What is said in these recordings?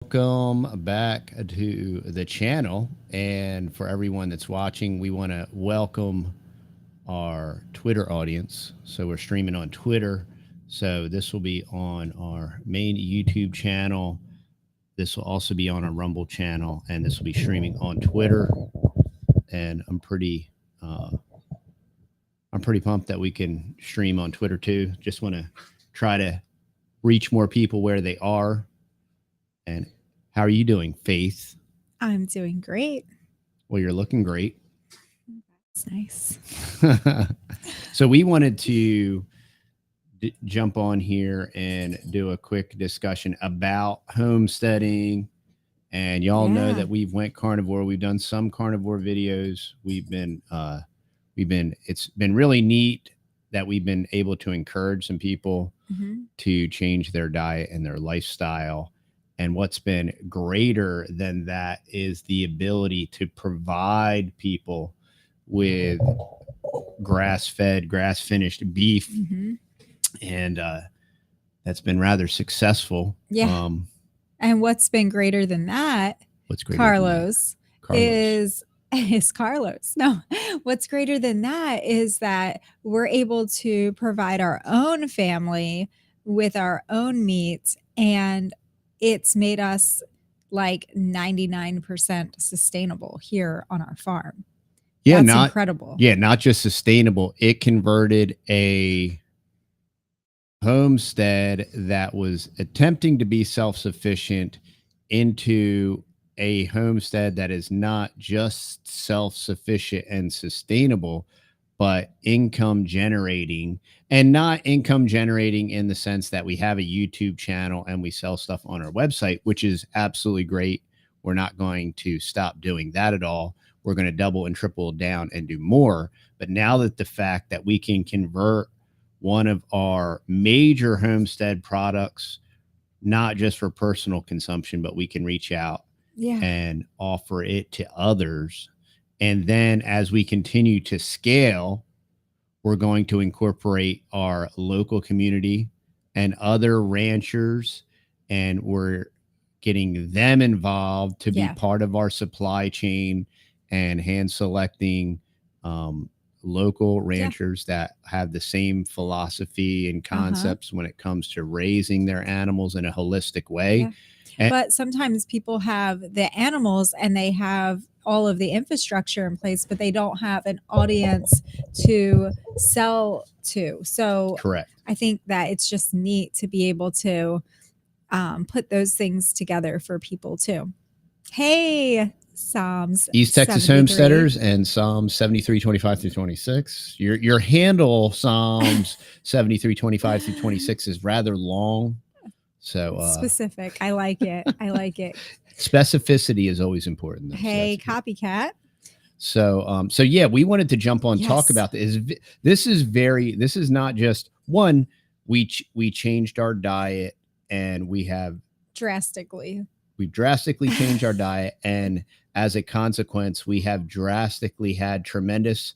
Welcome back to the channel. And for everyone that's watching, we want to welcome our Twitter audience. So we're streaming on Twitter. So this will be on our main YouTube channel. This will also be on our Rumble channel, and this will be streaming on Twitter. And I'm pretty pumped that we can stream on Twitter too. Just want to try to reach more people where they are. And how are you doing, Faith? I'm doing great. Well, you're looking great. That's nice. So we wanted to jump on here and do a quick discussion about homesteading. And y'all know that we've went carnivore. We've done some carnivore videos. It's been really neat that we've been able to encourage some people to change their diet and their lifestyle. And what's been greater than that is the ability to provide people with grass-fed, grass-finished beef. And that's been rather successful. Yeah. And what's been greater than that, Carlos, is Carlos. No, what's greater than that is that we're able to provide our own family with our own meat, and it's made us like 99% sustainable here on our farm. Yeah, that's incredible. Yeah, not just sustainable. It converted a homestead that was attempting to be self-sufficient into a homestead that is not just self-sufficient and sustainable, but income generating. And not income generating in the sense that we have a YouTube channel and we sell stuff on our website, which is absolutely great. We're not going to stop doing that at all. We're going to double and triple down and do more. But now that the fact that we can convert one of our major homestead products, not just for personal consumption, but we can reach out and offer it to others. And then as we continue to scale, we're going to incorporate our local community and other ranchers, and we're getting them involved to be part of our supply chain and hand selecting local ranchers that have the same philosophy and concepts when it comes to raising their animals in a holistic way. But sometimes people have the animals and they have all of the infrastructure in place, but they don't have an audience to sell to. So correct. I think that it's just neat to be able to put those things together for people too. Hey, Psalms East Texas 73. Homesteaders and Psalms 73, 25 through 26. Your handle Psalms 73, 25 through 26 is rather long. So specific. I like it. I like it. Specificity is always important. Though, hey, so copycat. So yeah, we wanted to jump on, talk about this. This is not just one, we changed our diet and we've drastically changed our diet. And as a consequence, we have drastically had tremendous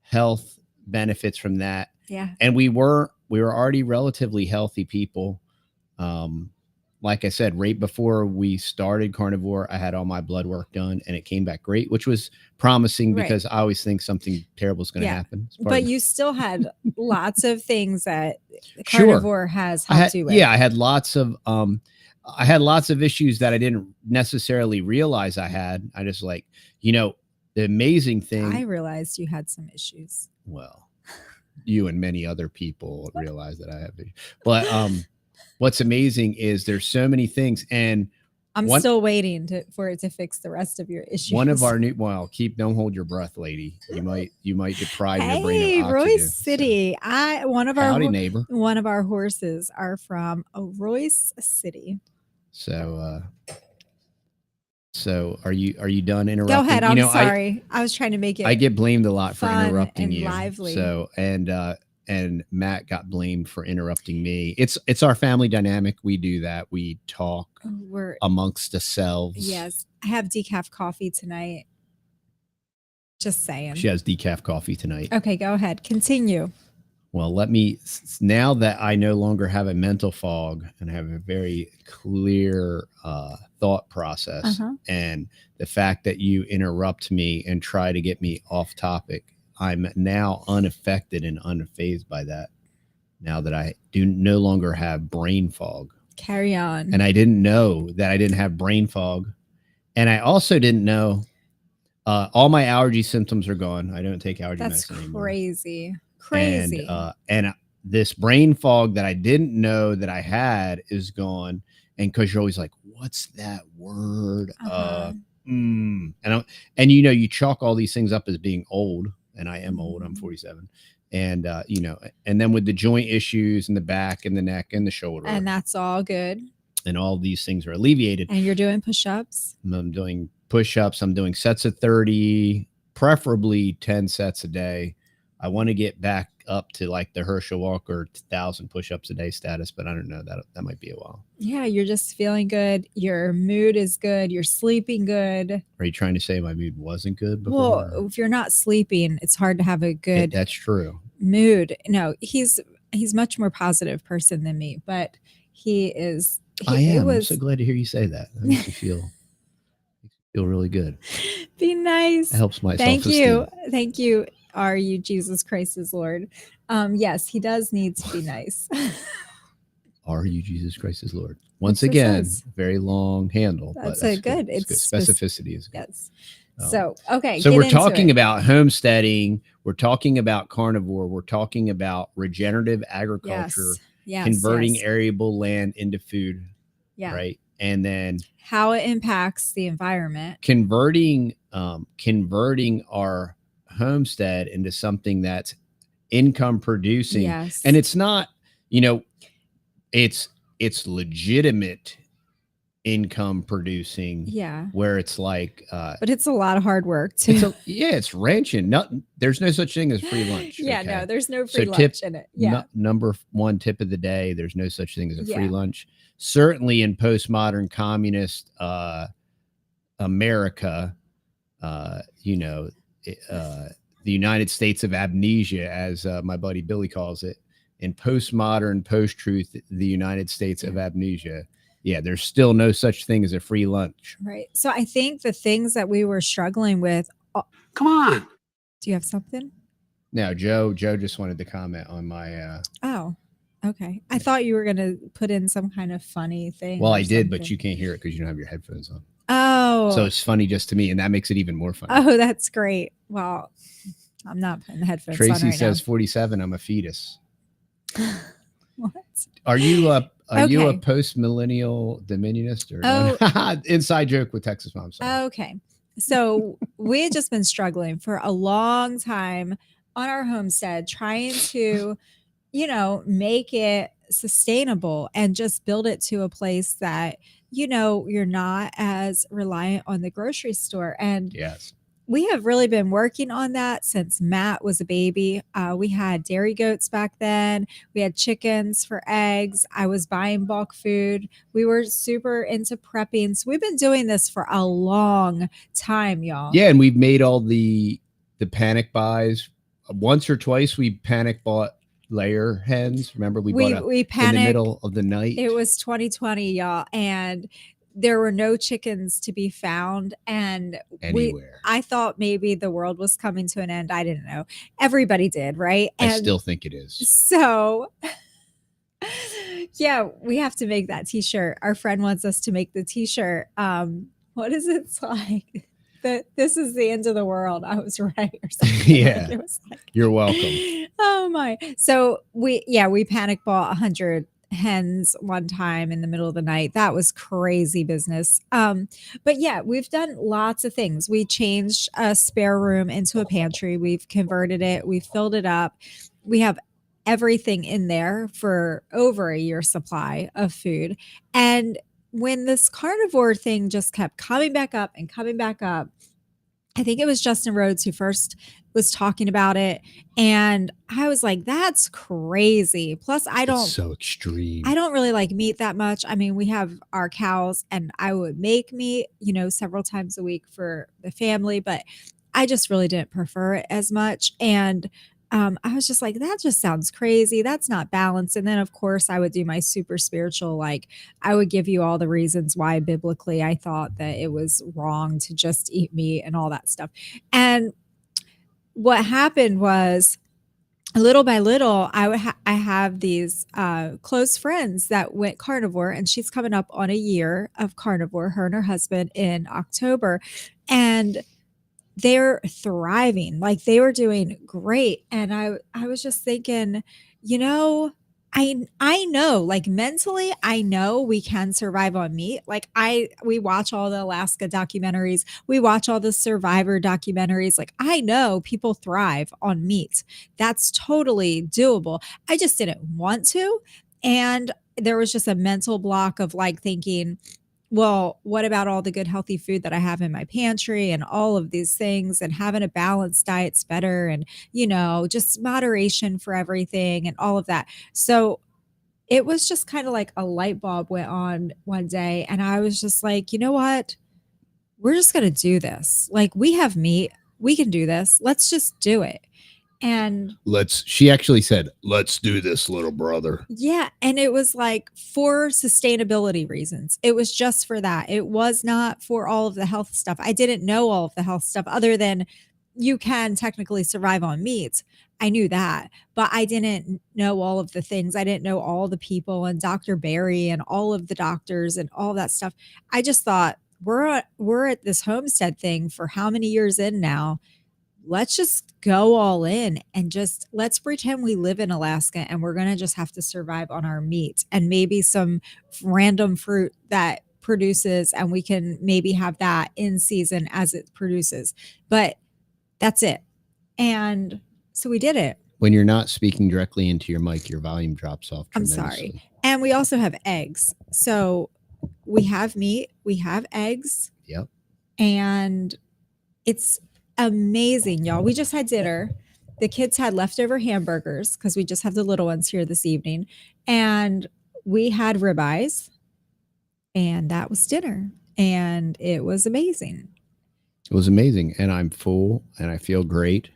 health benefits from that. Yeah. And we were already relatively healthy people. Like I said, right before we started carnivore, I had all my blood work done and it came back great, which was promising because I always think something terrible is going to happen. But you still had lots of things that carnivore has helped you with. Yeah, I had lots of issues that I didn't necessarily realize I had. I just the amazing thing. I realized you had some issues. Well, you and many other people realize that I have issues. But what's amazing is there's so many things, and I'm still waiting for it to fix the rest of your issues. One of our don't hold your breath, lady. You might deprive your brain of oxygen. Royce City. One of our neighbor. One of our horses are from Royce City. So are you done interrupting? Go ahead. I'm sorry. I was trying to make it. I get blamed a lot for interrupting and you. Lively. So and Matt got blamed for interrupting me. It's our family dynamic. We do that. We talk amongst ourselves. Yes. I have decaf coffee tonight. Just saying. She has decaf coffee tonight. Okay, go ahead. Continue. Well, now that I no longer have a mental fog and have a very clear thought process, and the fact that you interrupt me and try to get me off topic, I'm now unaffected and unfazed by that. Now that I do no longer have brain fog. Carry on. And I didn't know that I didn't have brain fog. And I also didn't know all my allergy symptoms are gone. I don't take allergy medicine anymore. Crazy. And this brain fog that I didn't know that I had is gone. And because you're always like, what's that word? And you chalk all these things up as being old, and I am old. I'm 47. And and then with the joint issues in the back and the neck and the shoulder, and that's all good, and all these things are alleviated. And you're doing push-ups. I'm doing push-ups. I'm doing sets of 30, preferably 10 sets a day. I want to get back up to like the Herschel Walker 1,000 push-ups a day status, but I don't know, that might be a while. Yeah, you're just feeling good. Your mood is good. You're sleeping good. Are you trying to say my mood wasn't good before? Well, if you're not sleeping, it's hard to have a good that's true. mood. No, he's much more positive person than me, but he is. I'm so glad to hear you say that. That makes me feel really good. Be nice. It helps my self-esteem. Thank you. Are you Jesus Christ is Lord? Yes, he does need to be nice. Are you Jesus Christ is Lord? Once again, very long handle. That's but good. It's good. Specificity is good. Yes. So we're talking about homesteading. We're talking about carnivore. We're talking about regenerative agriculture, converting arable land into food. Yeah. Right. And then how it impacts the environment. Converting our homestead into something that's income producing. Yes. And it's not, it's legitimate income producing. Yeah. Where it's like but it's a lot of hard work too. It's ranching. There's no such thing as free lunch. Yeah, okay? No, there's no free lunch in it. Yeah. Number one tip of the day, there's no such thing as a free lunch. Certainly in postmodern communist America, the United States of amnesia, as my buddy Billy calls it, in postmodern post-truth, the United States of amnesia. Yeah, there's still no such thing as a free lunch. Right. So I think the things that we were struggling with. Come on. Do you have something? No, Joe just wanted to comment on my. Oh, okay. I thought you were going to put in some kind of funny thing. Well, I did, but you can't hear it because you don't have your headphones on. Oh. So it's funny just to me, and that makes it even more funny. Oh, that's great. Well, I'm not putting the headphones on Tracy right says now. 47, I'm a fetus. What? Are you a post-millennial dominionist or inside joke with Texas Mom? Sorry. Okay. So we had just been struggling for a long time on our homestead, trying to, make it sustainable and just build it to a place that, you're not as reliant on the grocery store. And yes, we have really been working on that since Matt was a baby. We had dairy goats back then. We had chickens for eggs. I was buying bulk food. We were super into prepping. So we've been doing this for a long time, y'all. Yeah, and we've made all the panic buys. Once or twice we panic bought layer hens. Remember we panicked in the middle of the night. It was 2020, y'all, and there were no chickens to be found. And I thought maybe the world was coming to an end. I didn't know. Everybody did, right? I still think it is. So yeah, we have to make that t-shirt. Our friend wants us to make the t-shirt. What is it like? This is the end of the world. I was right or something. Yeah. It was like, you're welcome. Oh my. So we panic bought 100 hens one time in the middle of the night. That was crazy business. But yeah, we've done lots of things. We changed a spare room into a pantry. We've converted it. We filled it up. We have everything in there for over a year's supply of food. And when this carnivore thing just kept coming back up, I think it was Justin Rhodes who first was talking about it. And I was like, that's crazy. Plus, it's so extreme. I don't really like meat that much. I mean, we have our cows and I would make meat, several times a week for the family, but I just really didn't prefer it as much. And I was just like, that just sounds crazy. That's not balanced. And then, of course, I would do my super spiritual, like, I would give you all the reasons why biblically I thought that it was wrong to just eat meat and all that stuff. And what happened was, little by little, I have these close friends that went carnivore, and she's coming up on a year of carnivore, her and her husband, in October. And they're thriving. Like, they were doing great. And I was just thinking, you know, I know, like, mentally, I know we can survive on meat. Like, we watch all the Alaska documentaries, we watch all the survivor documentaries. Like, I know people thrive on meat. That's totally doable. I just didn't want to. And there was just a mental block of like thinking, well, what about all the good healthy food that I have in my pantry and all of these things, and having a balanced diet's better, and just moderation for everything and all of that. So it was just kind of like a light bulb went on one day, and I was just like, you know what? We're just going to do this. Like, we have meat. We can do this. Let's just do it. And she actually said, let's do this, little brother. Yeah. And it was like for sustainability reasons. It was just for that. It was not for all of the health stuff. I didn't know all of the health stuff other than you can technically survive on meat. I knew that, but I didn't know all of the things. I didn't know all the people and Dr. Barry and all of the doctors and all that stuff. I just thought, we're at this homestead thing for how many years in now? Let's just go all in and just let's pretend we live in Alaska, and we're going to just have to survive on our meat and maybe some random fruit that produces, and we can maybe have that in season as it produces. But that's it. And so we did it. When you're not speaking directly into your mic, your volume drops off tremendously. I'm sorry. And we also have eggs. So we have meat, we have eggs. Yep. And it's amazing, y'all. We just had dinner. The kids had leftover hamburgers because we just have the little ones here this evening. And we had ribeyes, and that was dinner. And it was amazing. It was amazing. And I'm full and I feel great.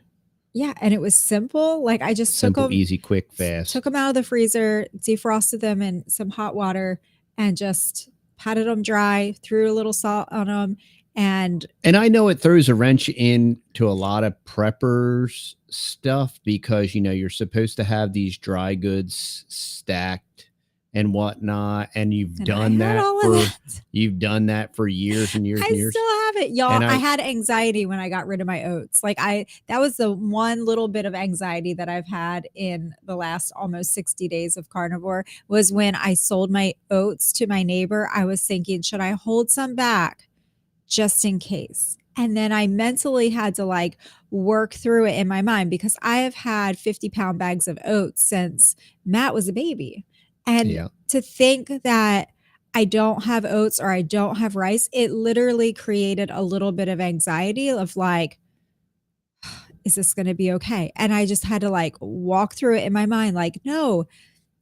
Yeah. And it was simple. Like, I just simple, took them easy, quick, fast. Took them out of the freezer, defrosted them in some hot water, and just patted them dry, threw a little salt on them. And I know it throws a wrench into a lot of preppers stuff because, you're supposed to have these dry goods stacked and whatnot. And you've done that for years and years and years. I still have it, y'all. I had anxiety when I got rid of my oats. Like, that was the one little bit of anxiety that I've had in the last almost 60 days of carnivore, was when I sold my oats to my neighbor. I was thinking, should I hold some back just in case? And then I mentally had to like work through it in my mind, because I have had 50-pound bags of oats since Matt was a baby. And to think that I don't have oats or I don't have rice, it literally created a little bit of anxiety of like, is this going to be okay? And I just had to like walk through it in my mind. Like, no,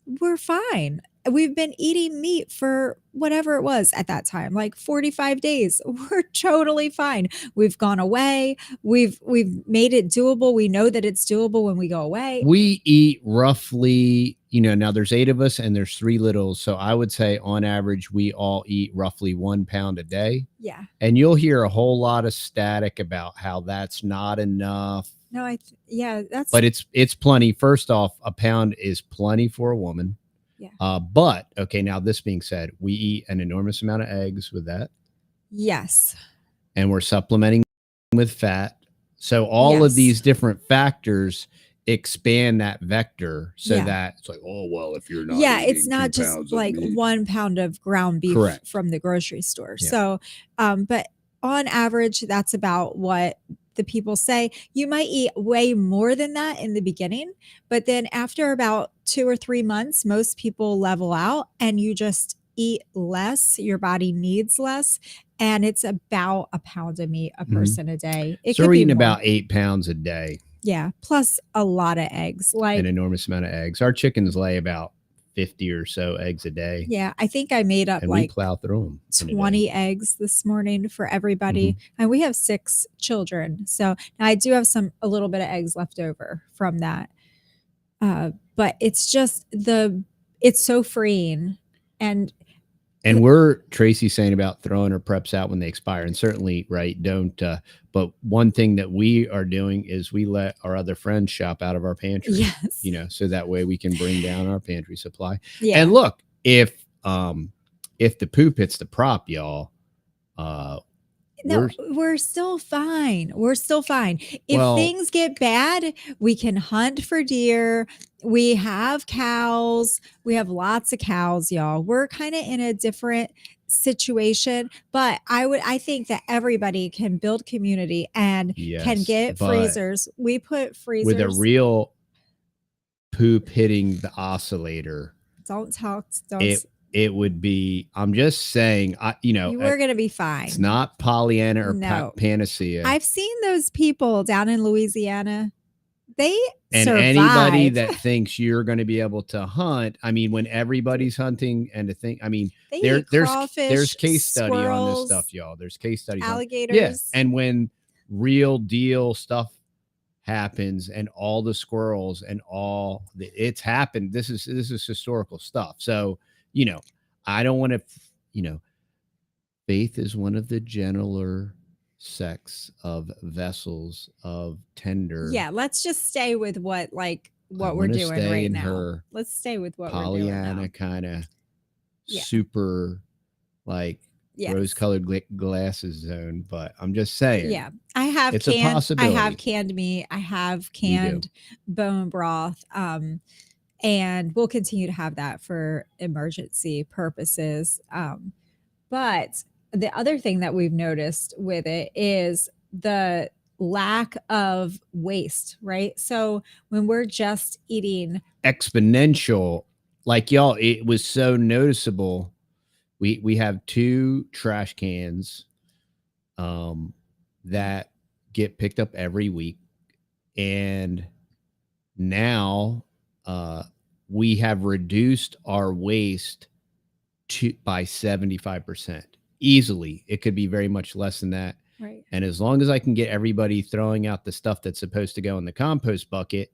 we're fine. We've been eating meat for whatever it was at that time, like 45 days. We're totally fine. We've gone away. We've made it doable. We know that it's doable when we go away. We eat roughly, now there's 8 of us and there's 3 littles. So I would say on average, we all eat roughly 1 pound a day. Yeah. And you'll hear a whole lot of static about how that's not enough. No, that's. But it's plenty. First off, a pound is plenty for a woman. Yeah. But okay, now this being said, we eat an enormous amount of eggs with that. Yes. And we're supplementing with fat. So all of these different factors expand that vector so that it's like, oh, well, if you're not. Yeah, it's not just like 1 pound of ground beef from the grocery store. Yeah. So, but on average, that's about what the people say. You might eat way more than that in the beginning, but then after about 2 or 3 months, most people level out and you just eat less. Your body needs less. And it's about a pound of meat a person a day. So we're eating about 8 pounds a day. Yeah. Plus a lot of eggs, like an enormous amount of eggs. Our chickens lay about 50 or so eggs a day. Yeah, I think I made up and like we plow through them 20 eggs this morning for everybody. And we have 6 children. So now I do have a little bit of eggs left over from that. But it's just it's so freeing. And we're Tracy saying about throwing her preps out when they expire, and certainly don't. But one thing that we are doing is we let our other friends shop out of our pantry. Yes. So that way we can bring down our pantry supply. Yeah. And look, if the poop hits the prop, y'all, no, we're still fine. We're still fine. If things get bad, we can hunt for deer. We have cows. We have lots of cows, y'all. We're kind of in a different situation, but I think that everybody can build community and can get freezers. We put freezers with a real poop hitting the oscillator. Don't talk. It would be, I'm just saying, we're going to be fine. It's not Pollyanna or panacea. I've seen those people down in Louisiana. They survive. Anybody that thinks you're going to be able to hunt, I mean, when everybody's hunting and there's case study on this stuff, y'all. There's case studies. Alligators. Yes. And when real deal stuff happens and all the squirrels and it's happened. This is historical stuff. So, I don't want to, faith is one of the gentler sex of vessels of tender. Yeah. Let's just stay with what we're doing right now. Let's stay with what Pollyanna we're doing now. kind of super rose-colored glasses zone, but I'm just saying. Yeah. I have a possibility. I have canned meat. I have canned bone broth. And we'll continue to have that for emergency purposes. But the other thing that we've noticed with it is the lack of waste, right? So when we're just eating exponential, like y'all, it was so noticeable. We have 2 trash cans that get picked up every week. And now we have reduced our waste by 75%. Easily. It could be very much less than that. Right. And as long as I can get everybody throwing out the stuff that's supposed to go in the compost bucket,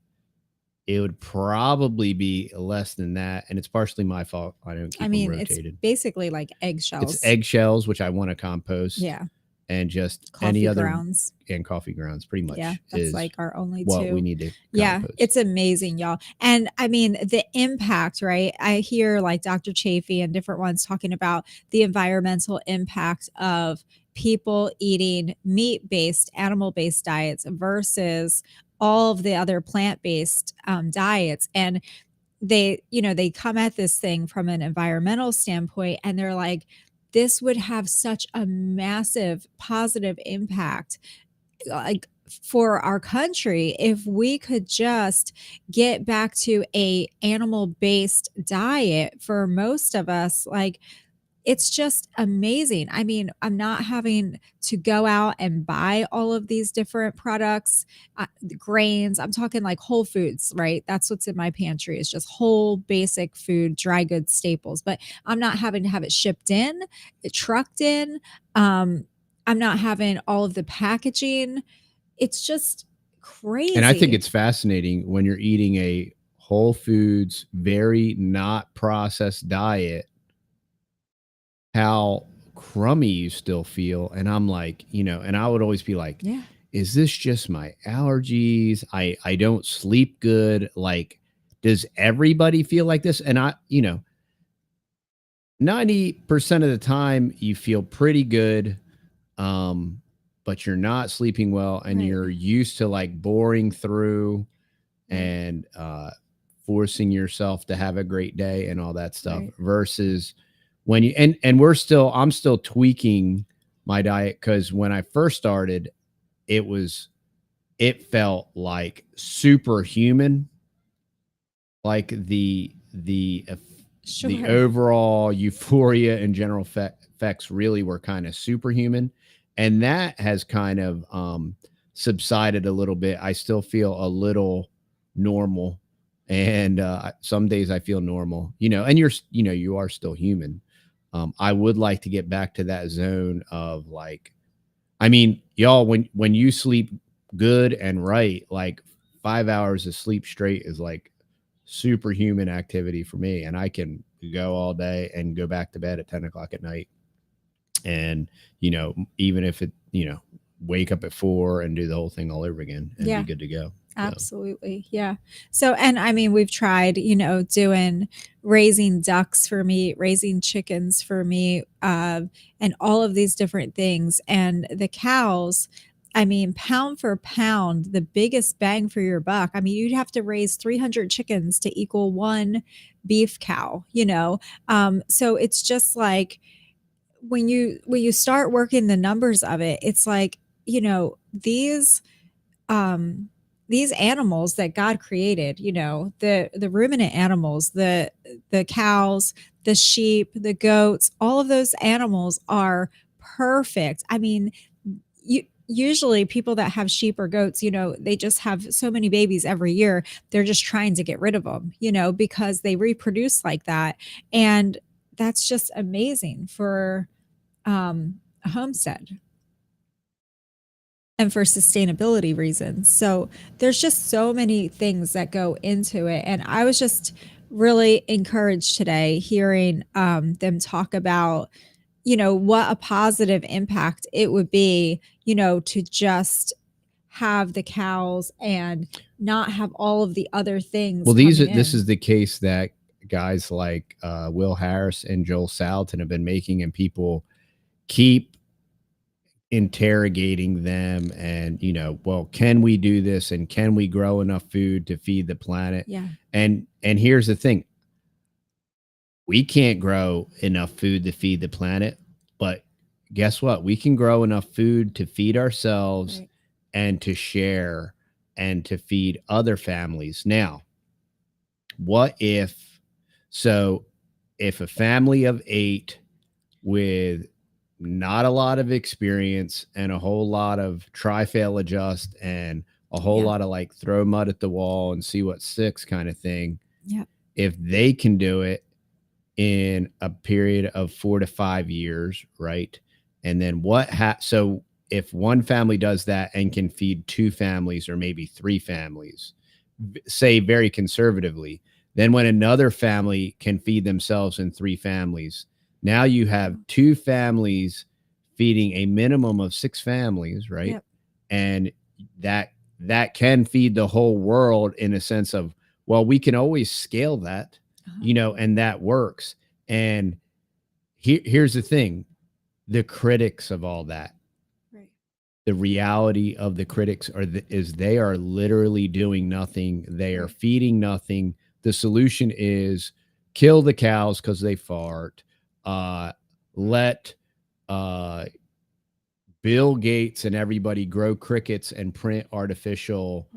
it would probably be less than that. And it's partially my fault. I don't keep them rotated. It's basically like eggshells. It's eggshells, which I want to compost. Yeah. And just coffee any other grounds. And coffee grounds, pretty much. Yeah, that's like our only what 2. We need to compost. Yeah, it's amazing, y'all. And I mean, the impact, right? I hear like Dr. Chafee and different ones talking about the environmental impact of people eating meat-based, animal-based diets versus all of the other plant-based diets. And they come at this thing from an environmental standpoint, and they're like, this would have such a massive positive impact like for our country if we could just get back to a animal-based diet for most of us. Like, it's just amazing. I mean, I'm not having to go out and buy all of these different products, the grains. I'm talking like Whole Foods, right? That's what's in my pantry is just whole basic food, dry goods staples. But I'm not having to have it shipped in, trucked in. I'm not having all of the packaging. It's just crazy. And I think it's fascinating when you're eating a Whole Foods, very not processed diet, how crummy you still feel. And I'm like, and I would always be like, is this just my allergies? I don't sleep good. Like, does everybody feel like this? And 90% of the time you feel pretty good. But you're not sleeping well and you're used to like boring through and, forcing yourself to have a great day and all that stuff versus when you, and I'm still tweaking my diet. Cause when I first started, it felt like superhuman. Like the overall euphoria and general effects really were kind of superhuman. And that has kind of subsided a little bit. I still feel a little normal. And some days I feel normal, and you are still human. I would like to get back to that zone of like, I mean, y'all, when you sleep good and right, like 5 hours of sleep straight is like superhuman activity for me. And I can go all day and go back to bed at 10 o'clock at night. And, even if wake up at 4 and do the whole thing all over again and be good to go. Absolutely. Yeah. So, and I mean, we've tried, doing raising ducks for meat, raising chickens for meat, and all of these different things. And the cows, I mean, pound for pound, the biggest bang for your buck. I mean, you'd have to raise 300 chickens to equal one beef cow, So it's just like when you start working the numbers of it, it's like, these animals that God created, the ruminant animals, the cows, the sheep, the goats, all of those animals are perfect. I mean, usually people that have sheep or goats, they just have so many babies every year. They're just trying to get rid of them, because they reproduce like that. And that's just amazing for a homestead and for sustainability reasons. So there's just so many things that go into it. And I was just really encouraged today hearing them talk about, what a positive impact it would be, to just have the cows and not have all of the other things. Well, this is the case that guys like Will Harris and Joel Salatin have been making, and people keep interrogating them and well, can we do this, and can we grow enough food to feed the planet? And here's the thing, we can't grow enough food to feed the planet, but guess what, we can grow enough food to feed ourselves, and to share and to feed other families. Now, what if a family of 8 with not a lot of experience and a whole lot of try, fail, adjust, and a whole lot of like throw mud at the wall and see what sticks kind of thing. If they can do it in a period of 4 to 5 years, right? And then so if one family does that and can feed 2 families or maybe 3 families, say very conservatively, then when another family can feed themselves and 3 families, now you have 2 families feeding a minimum of 6 families, right? And that can feed the whole world in a sense of, well, we can always scale that, and that works. And here's the thing, the critics of all that, the reality of the critics is they are literally doing nothing. They are feeding nothing. The solution is kill the cows because they fart. Let Bill Gates and everybody grow crickets and print artificial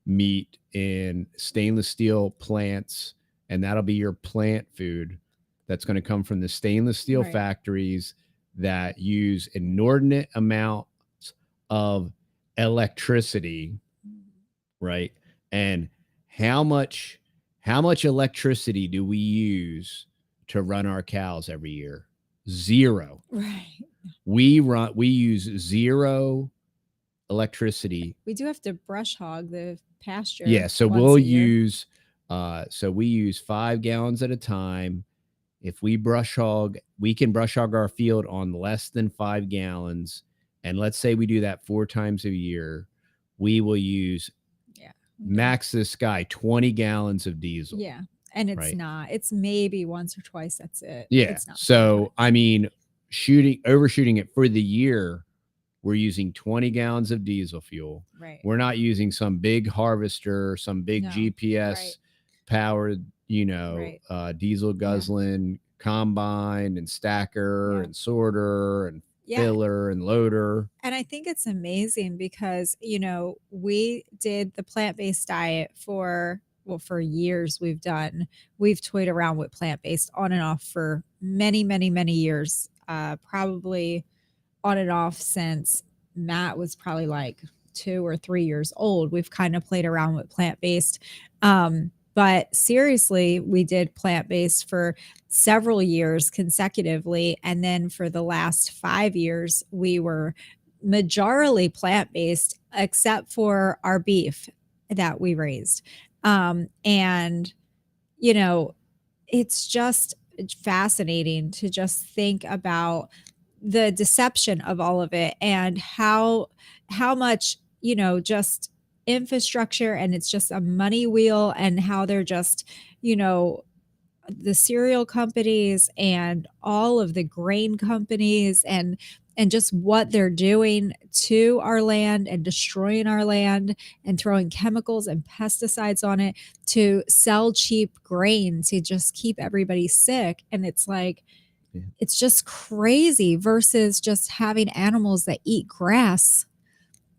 meat in stainless steel plants, and that'll be your plant food that's going to come from the stainless steel factories that use inordinate amounts of electricity, right? And how much electricity do we use to run our cows every year? 0. We use 0 electricity. We do have to brush hog the pasture. So we'll use we use 5 gallons at a time. If we brush hog, we can brush hog our field on less than 5 gallons. And let's say we do that 4 times a year, we will use max the sky 20 gallons of diesel. And it's maybe once or twice. That's it. It's not so I mean, overshooting it for the year, we're using 20 gallons of diesel fuel. We're not using some big harvester, some big GPS powered, diesel guzzling combine and stacker and sorter and filler and loader. And I think it's amazing because, we did the plant-based diet for years. We've toyed around with plant-based on and off for many, many, many years. Probably on and off since Matt was probably like 2 or 3 years old. We've kind of played around with plant-based. But seriously, we did plant-based for several years consecutively. And then for the last 5 years, we were majorly plant-based, except for our beef that we raised. And, you know, it's just fascinating to just think about the deception of all of it and how much, just infrastructure, and it's just a money wheel, and how they're just, the cereal companies and all of the grain companies and just what they're doing to our land and destroying our land and throwing chemicals and pesticides on it to sell cheap grain to just keep everybody sick. And it's like, it's just crazy versus just having animals that eat grass.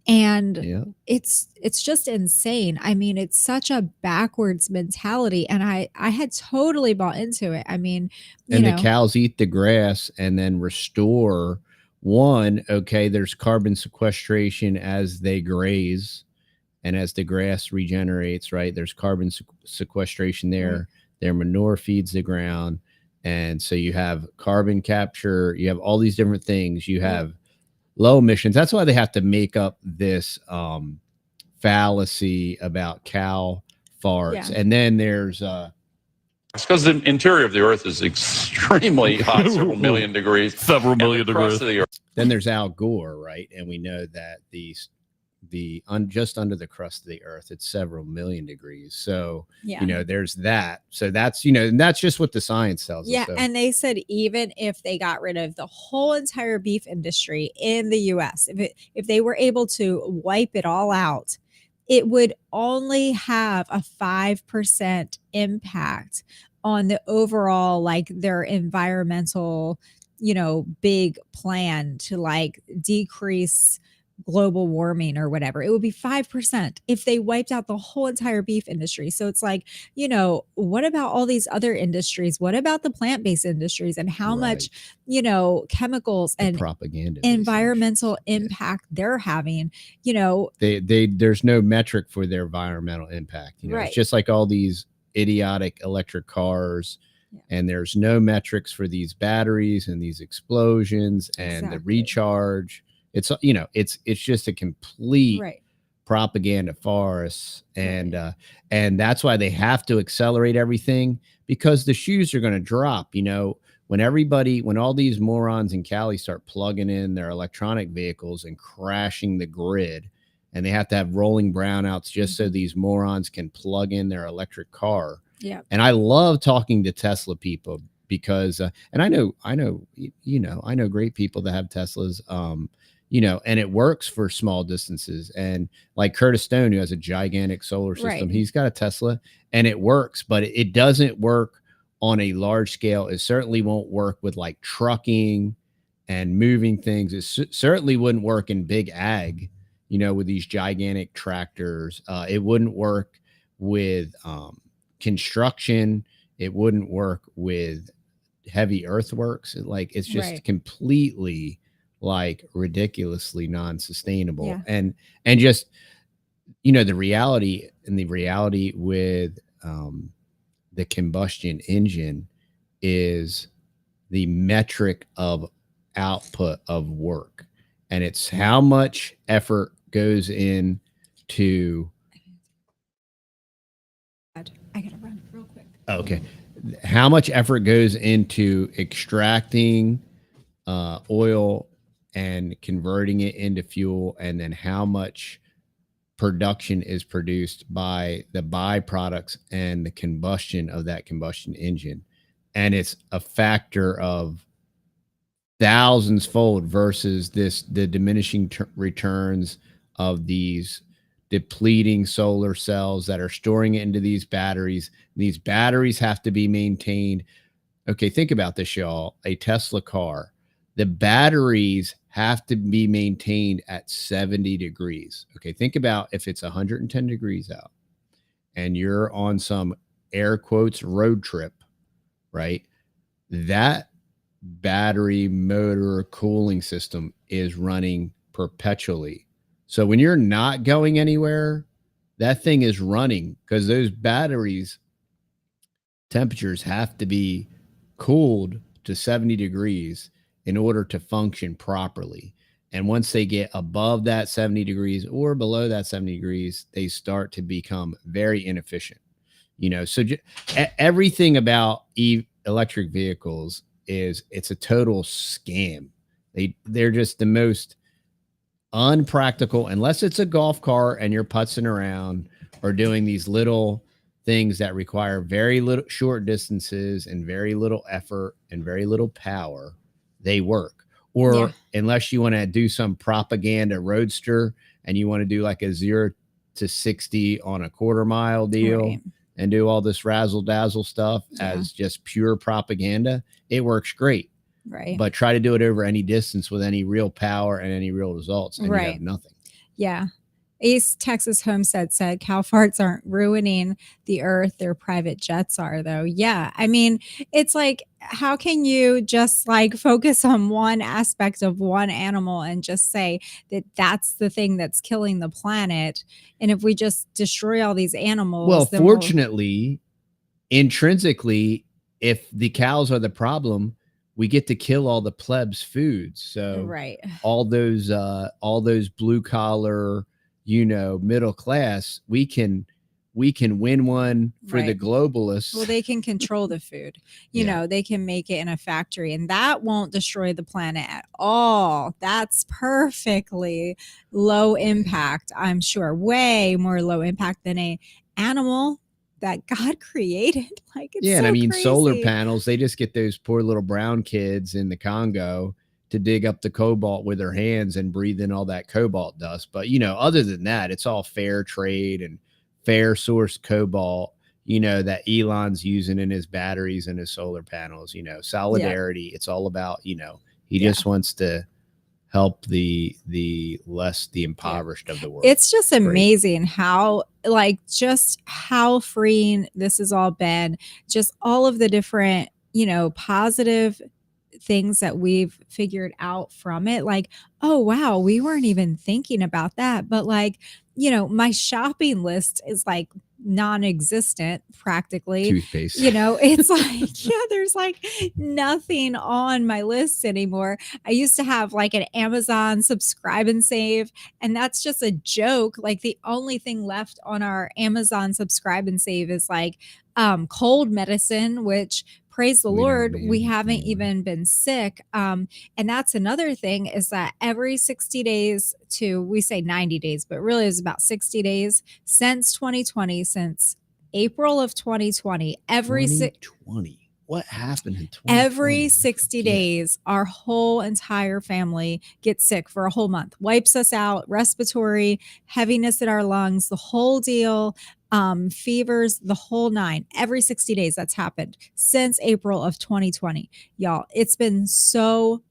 And it's just insane. I mean, it's such a backwards mentality, and I had totally bought into it. I mean, the cows eat the grass and then restore there's carbon sequestration as they graze, and as the grass regenerates, right, there's carbon sequestration there. Right. Their manure feeds the ground, and so you have carbon capture, you have all these different things, you have low emissions. That's why they have to make up this fallacy about cow farts. And then there's it's because the interior of the earth is extremely hot, several million degrees. Then there's Al Gore, right? And we know that just under the crust of the earth, it's several million degrees. So, there's that. So that's, and that's just what the science tells us. Yeah. So. And they said, even if they got rid of the whole entire beef industry in the US, if they were able to wipe it all out, it would only have a 5% impact on the overall, like, their environmental, big plan to like decrease global warming or whatever. It would be 5% if they wiped out the whole entire beef industry. So it's like, what about all these other industries? What about the plant-based industries, and how much, chemicals and propaganda environmental impact they're having? There's no metric for their environmental impact. It's just like all these idiotic electric cars. And there's no metrics for these batteries and these explosions and the recharge. It's, it's just a complete propaganda farce. And that's why they have to accelerate everything, because the shoes are going to drop. When all these morons in Cali start plugging in their electronic vehicles and crashing the grid, and they have to have rolling brownouts just so these morons can plug in their electric car. Yeah. And I love talking to Tesla people because, and I know great people that have Teslas, and it works for small distances. And like Curtis Stone, who has a gigantic solar system, he's got a Tesla and it works, but it doesn't work on a large scale. It certainly won't work with like trucking and moving things. It certainly wouldn't work in big ag, with these gigantic tractors. It wouldn't work with construction. It wouldn't work with heavy earthworks. It's just completely like ridiculously non-sustainable. And just, the reality with the combustion engine is the metric of output of work. And it's how much effort goes into. I gotta run real quick. Okay. How much effort goes into extracting oil and converting it into fuel, and then how much production is produced by the byproducts and the combustion of that combustion engine. And it's a factor of thousands fold versus the diminishing returns of these depleting solar cells that are storing it into these batteries. These batteries have to be maintained. Okay, think about this, y'all. A Tesla car, the batteries have to be maintained at 70 degrees. Okay, think about if it's 110 degrees out and you're on some air quotes road trip, right? That battery motor cooling system is running perpetually. So when you're not going anywhere, that thing is running because those batteries temperatures have to be cooled to 70 degrees in order to function properly. And once they get above that 70 degrees or below that 70 degrees, they start to become very inefficient. So everything about electric vehicles it's a total scam. They're just the most unpractical, unless it's a golf cart and you're putzing around or doing these little things that require very little short distances and very little effort and very little power. They work. Or unless you want to do some propaganda roadster and you want to do like a 0 to 60 on a quarter-mile deal and do all this razzle dazzle stuff as just pure propaganda, it works great. Right. But try to do it over any distance with any real power and any real results, and you have nothing. Yeah. East Texas Homestead said cow farts aren't ruining the earth. Their private jets are, though. Yeah. I mean, it's like, how can you just like focus on one aspect of one animal and just say that that's the thing that's killing the planet? And if we just destroy all these animals, well, fortunately, intrinsically, if the cows are the problem, we get to kill all the plebs' foods. So all those blue collar, middle class, we can win one for the globalists. Well, they can control the food. They can make it in a factory, and that won't destroy the planet at all. That's perfectly low impact, I'm sure. Way more low impact than a animal that God created. Like, it's and I mean, crazy. Solar panels, they just get those poor little brown kids in the Congo to dig up the cobalt with their hands and breathe in all that cobalt dust. But, other than that, it's all fair trade and fair source cobalt, that Elon's using in his batteries and his solar panels, solidarity. It's all about, he just wants to help the impoverished of the world. It's just amazing how freeing this has all been, just all of the different, positive things that we've figured out from it. Like, oh wow, we weren't even thinking about that. But like, my shopping list is like non-existent practically. Toothpaste. It's like, there's like nothing on my list anymore. I used to have like an Amazon subscribe and save, and that's just a joke. Like, the only thing left on our Amazon subscribe and save is like cold medicine, which praise the Lord, we haven't even been sick. And that's another thing, is that every 60 days we say 90 days, but really it's about 60 days since 2020, since April of 2020, what happened in 2020? Every 60 days, our whole entire family gets sick for a whole month, wipes us out, respiratory, heaviness in our lungs, the whole deal. Fevers, the whole 9. Every 60 days that's happened since April of 2020. Y'all, it's been so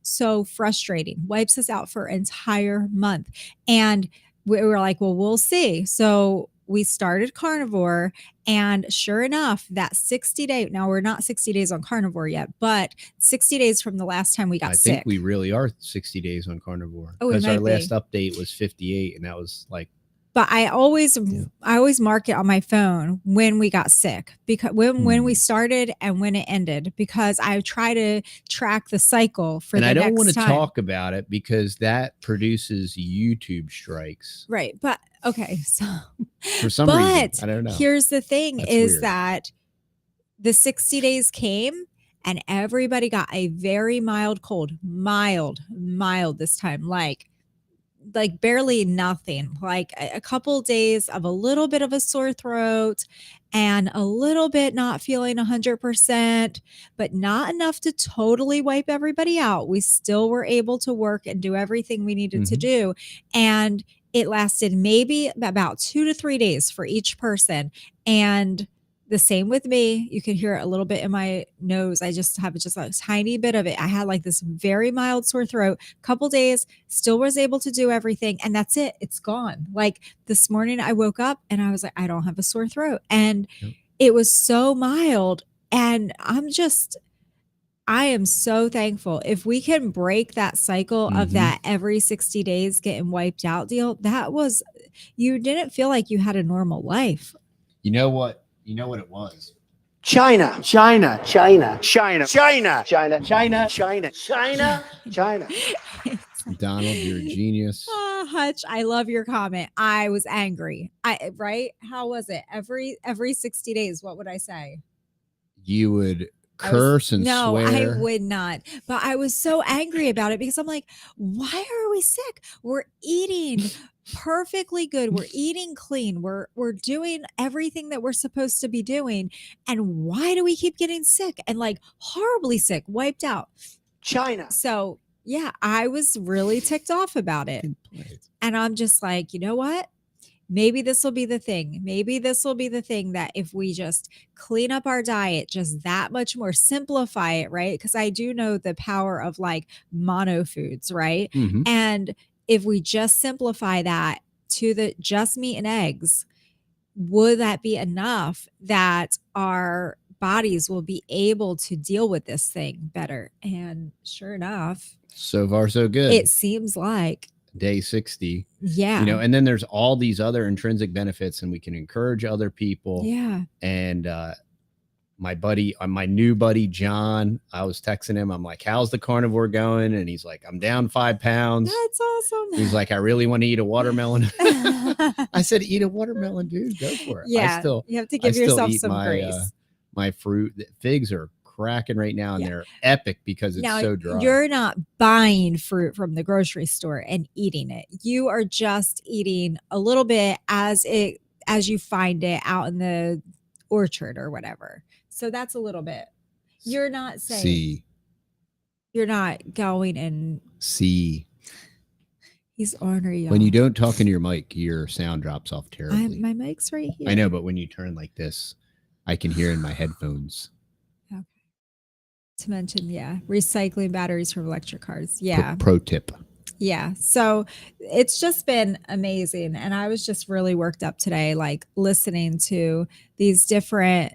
frustrating. Wipes us out for an entire month. And we were like, well, we'll see. So we started Carnivore, and sure enough, that 60-day, now we're not 60 days on Carnivore yet, but 60 days from the last time we got sick. I think we really are 60 days on Carnivore, because our last update was 58, and that was like, but I always mark it on my phone when we got sick, because when we started and when it ended, because I try to track the cycle for the next time. And I don't want to talk about it because that produces YouTube strikes. Right. But okay. So for some reason, I don't know. Here's the thing is that the 60 days came and everybody got a very mild cold, mild this time, like barely nothing, like a couple days of a little bit of a sore throat and a little bit not feeling 100%, but not enough to totally wipe everybody out. We still were able to work and do everything we needed to do. And it lasted maybe about 2 to 3 days for each person. And the same with me. You can hear it a little bit in my nose. I just have just a tiny bit of it. I had like this very mild sore throat, couple days, still was able to do everything. And that's it. It's gone. Like this morning I woke up and I was like, I don't have a sore throat. And it was so mild. And I am so thankful. If we can break that cycle of that every 60 days getting wiped out deal, you didn't feel like you had a normal life. You know what it was? China, China, China, China, China, China, China, China, China, China. Donald, you're a genius. Hutch, I love your comment. I was angry. Right? How was it? Every 60 days, what would I say? You would curse and no, swear. I would not. But I was so angry about it because I'm like, why are we sick? We're eating perfectly good. We're eating clean. We're doing everything that we're supposed to be doing. And why do we keep getting sick and like horribly sick, wiped out? China. So yeah, I was really ticked off about it. And I'm just like, you know what? Maybe this will be the thing. Maybe this will be the thing that if we just clean up our diet just that much more, simplify it, right? Because I do know the power of like mono foods, right? Mm-hmm. And if we just simplify that to the just meat and eggs, would that be enough that our bodies will be able to deal with this thing better? And sure enough, so far so good. It seems like day 60. Yeah. You know, and then there's all these other intrinsic benefits, and we can encourage other people. Yeah. And my new buddy John, I was texting him. I'm like, how's the carnivore going? And he's like, I'm down 5 pounds. That's awesome. He's like, I really want to eat a watermelon. I said, eat a watermelon, dude. Go for it. Yeah. You have to give yourself some grace. My fruit. Figs are cracking right now, and they're epic because it's so dry. You're not buying fruit from the grocery store and eating it. You are just eating a little bit as you find it out in the orchard or whatever. So that's a little bit. You're not saying you're not going and see. He's ornery. When you don't talk into your mic, your sound drops off terribly. My mic's right here. I know, but when you turn like this, I can hear in my headphones. Okay. To mention, recycling batteries from electric cars. Yeah. Pro tip. Yeah. So it's just been amazing. And I was just really worked up today, like listening to these different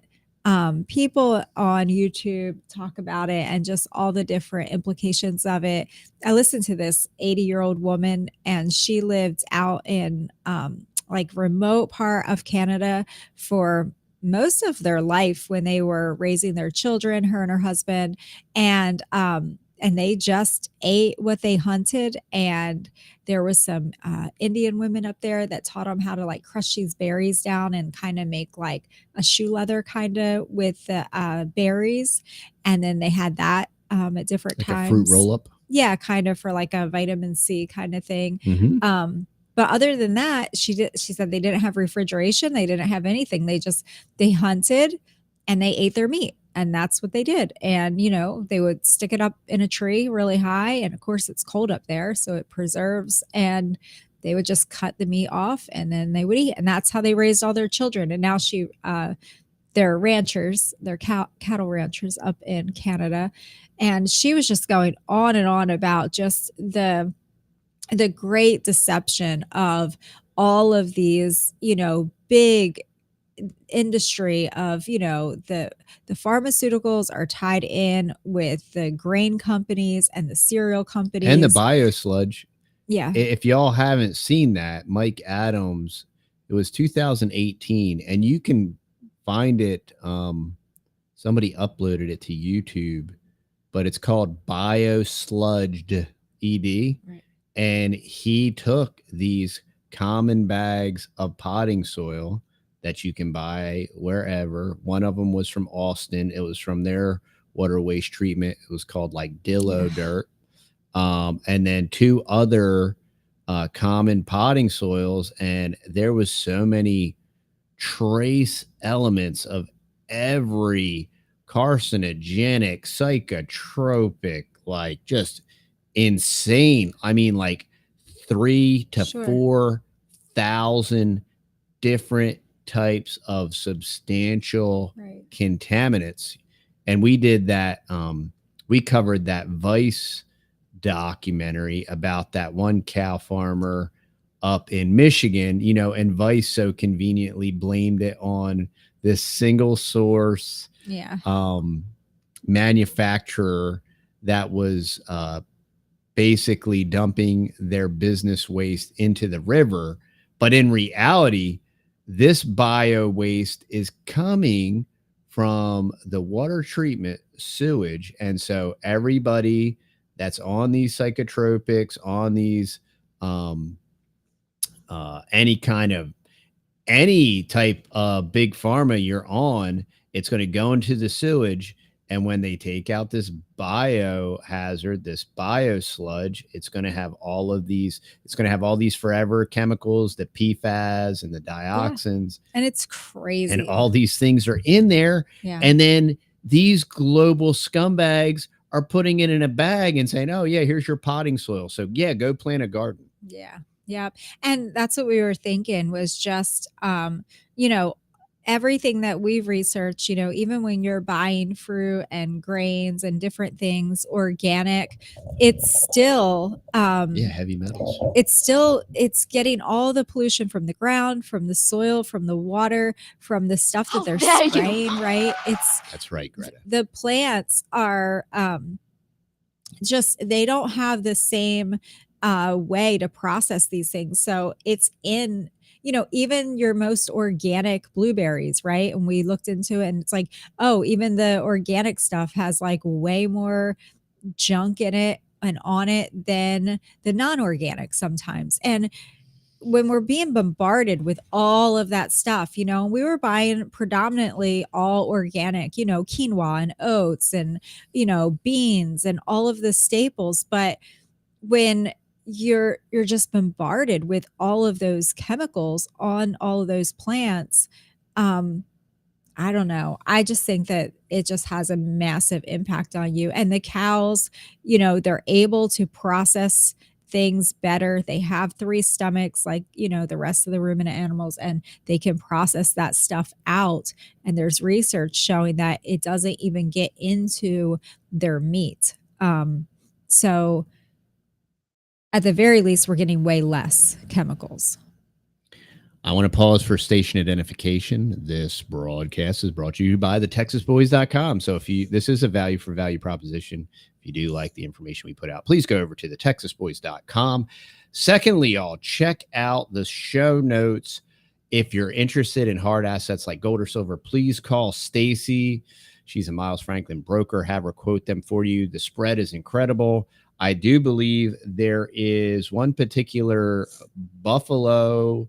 people on YouTube talk about it and just all the different implications of it. I listened to this 80-year-old woman, and she lived out in like remote part of Canada for most of their life when they were raising their children, her and her husband, and they just ate what they hunted. And there was some Indian women up there that taught them how to like crush these berries down and kind of make like a shoe leather kind of with the berries. And then they had that at different times. A fruit roll up. Yeah, kind of for like a vitamin C kind of thing. Mm-hmm. But other than that, she said they didn't have refrigeration. They didn't have anything. They hunted and they ate their meat. And that's what they did. And, you know, they would stick it up in a tree really high. And of course, it's cold up there, so it preserves. And they would just cut the meat off and then they would eat. And that's how they raised all their children. And now they're ranchers, they're cattle ranchers up in Canada. And she was just going on and on about just the great deception of all of these, you know, big industry of, you know, the pharmaceuticals are tied in with the grain companies and the cereal companies and the bio sludge. Yeah. If y'all haven't seen that, Mike Adams, it was 2018, and you can find it. Somebody uploaded it to YouTube, but it's called Bio Sludged ED. Right. And he took these common bags of potting soil that you can buy wherever. One of them was from Austin. It was from their water waste treatment. It was called like Dillo dirt. And then 2 other common potting soils. And there was so many trace elements of every carcinogenic, psychotropic, like just insane. I mean, like 3,000 to 4,000 different types of substantial contaminants. And we did that. We covered that Vice documentary about that one cow farmer up in Michigan, you know, and Vice so conveniently blamed it on this single source manufacturer that was basically dumping their business waste into the river. But in reality, this bio waste is coming from the water treatment sewage. And so everybody that's on these psychotropics, on these any type of big pharma you're on, it's going to go into the sewage. And when they take out this biohazard, this biosludge, it's going to have all of these, it's going to have all these forever chemicals, the PFAS and the dioxins. Yeah. And it's crazy. And all these things are in there. Yeah. And then these global scumbags are putting it in a bag and saying, oh yeah, here's your potting soil. So yeah, go plant a garden. Yeah. Yeah. And that's what we were thinking was just, everything that we've researched, even when you're buying fruit and grains and different things, organic, it's still, heavy metals. It's getting all the pollution from the ground, from the soil, from the water, from the stuff that they're spraying, right? That's right, Greta. The plants are, they don't have the same way to process these things. So it's in, even your most organic blueberries, right? And we looked into it and it's like, oh, even the organic stuff has like way more junk in it and on it than the non-organic sometimes. And when we're being bombarded with all of that stuff, we were buying predominantly all organic, quinoa and oats and, beans and all of the staples. But when you're just bombarded with all of those chemicals on all of those plants, I don't know. I just think that it just has a massive impact on you. And the cows, they're able to process things better. They have 3 stomachs like, the rest of the ruminant animals, and they can process that stuff out. And there's research showing that it doesn't even get into their meat. So at the very least, we're getting way less chemicals. I want to pause for station identification. This broadcast is brought to you by TheTexasBoys.com. So this is a value for value proposition. If you do like the information we put out, please go over to TheTexasBoys.com. Secondly, y'all, check out the show notes. If you're interested in hard assets like gold or silver, please call Stacey. She's a Miles Franklin broker. Have her quote them for you. The spread is incredible. I do believe there is one particular Buffalo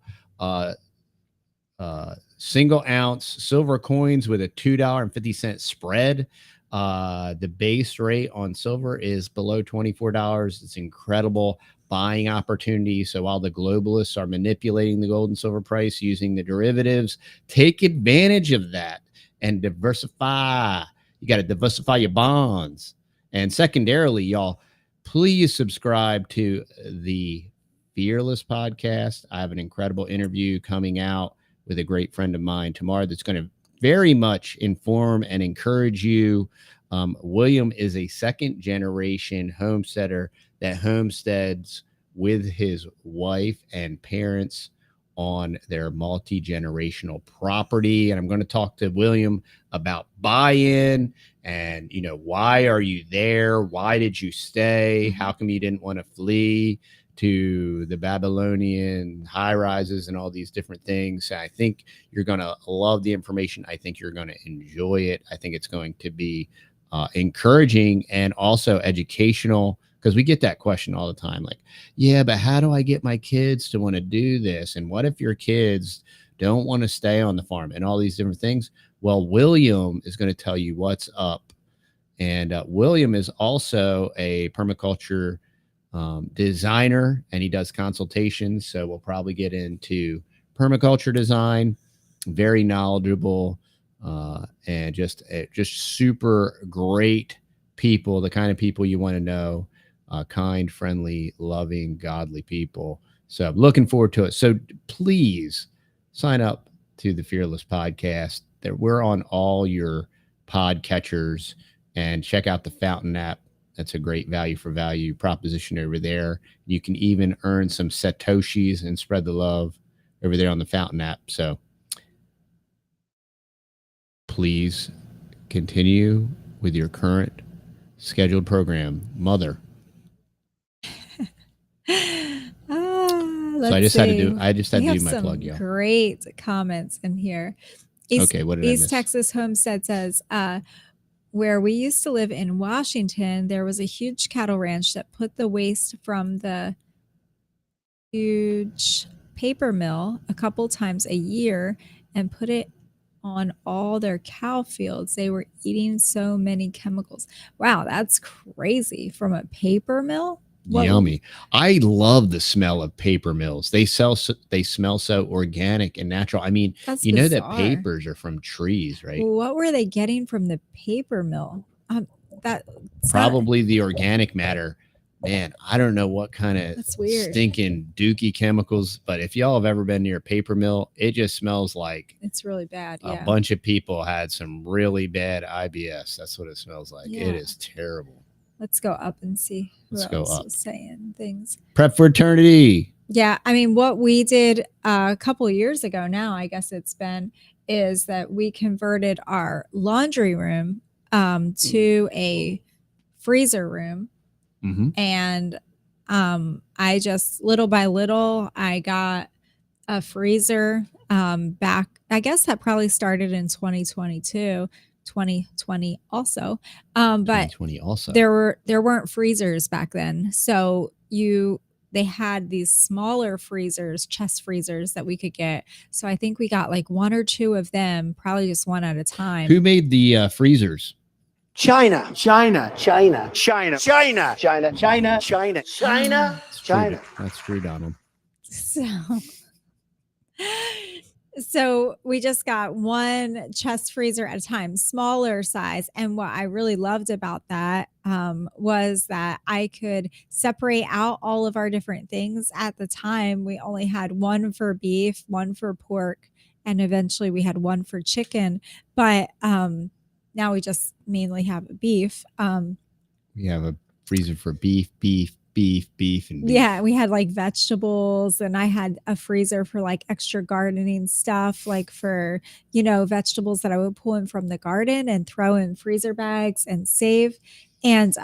single ounce silver coins with a $2.50 spread. The base rate on silver is below $24. It's incredible buying opportunity. So while the globalists are manipulating the gold and silver price using the derivatives, take advantage of that and diversify. You got to diversify your bonds. And secondarily, y'all, please subscribe to the Fearless podcast. I have an incredible interview coming out with a great friend of mine tomorrow that's going to very much inform and encourage you. William is a second generation homesteader that homesteads with his wife and parents on their multi-generational property. And I'm going to talk to William about buy-in and, why are you there? Why did you stay? How come you didn't want to flee to the Babylonian high rises and all these different things? I think you're going to love the information. I think you're going to enjoy it. I think it's going to be encouraging and also educational, because we get that question all the time. Like, yeah, but how do I get my kids to want to do this? And what if your kids don't want to stay on the farm and all these different things? Well, William is going to tell you what's up. And William is also a permaculture designer, and he does consultations. So we'll probably get into permaculture design. Very knowledgeable and just super great people, the kind of people you want to know, kind, friendly, loving, godly people. So I'm looking forward to it. So please sign up to the Fearless podcast. That we're on all your pod catchers, and check out the Fountain app. That's a great value for value proposition over there. You can even earn some Satoshis and spread the love over there on the Fountain app. So please continue with your current scheduled program, Mother. So I just had to do my plug, y'all. Great comments in here. Okay, what did I miss? East Texas Homestead says, where we used to live in Washington, there was a huge cattle ranch that put the waste from the huge paper mill a couple times a year and put it on all their cow fields. They were eating so many chemicals. Wow, that's crazy. From a paper mill? Yummy. I love the smell of paper mills. They smell so organic and natural. I mean, That's you know bizarre. that papers are from trees, right? Well, what were they getting from the paper mill? Probably the organic matter. Man, I don't know what kind of stinking dookie chemicals, but if y'all have ever been near a paper mill, it just smells like it's really bad. A bunch of people had some really bad IBS. That's what it smells like. It is terrible. Let's go up and see who Let's go else up. was saying things. Prep for eternity. Yeah, I mean, what we did a couple of years ago now, I guess it's been, is that we converted our laundry room to a freezer room. And I just, little by little, I got a freezer back. I guess that probably started in 2022. 2020 also, but 2020 also. There weren't freezers back then, so they had these smaller freezers, chest freezers that we could get. So I think we got like 1 or 2 of them, probably just one at a time. Who made the freezers? China. That's true, Donald. So we just got one chest freezer at a time, smaller size. And what I really loved about that was that I could separate out all of our different things. At the time, we only had one for beef, one for pork, and eventually we had one for chicken. But now we just mainly have beef. We have a freezer for beef, and beef. Yeah, we had like vegetables, and I had a freezer for like extra gardening stuff, like for, vegetables that I would pull in from the garden and throw in freezer bags and save. And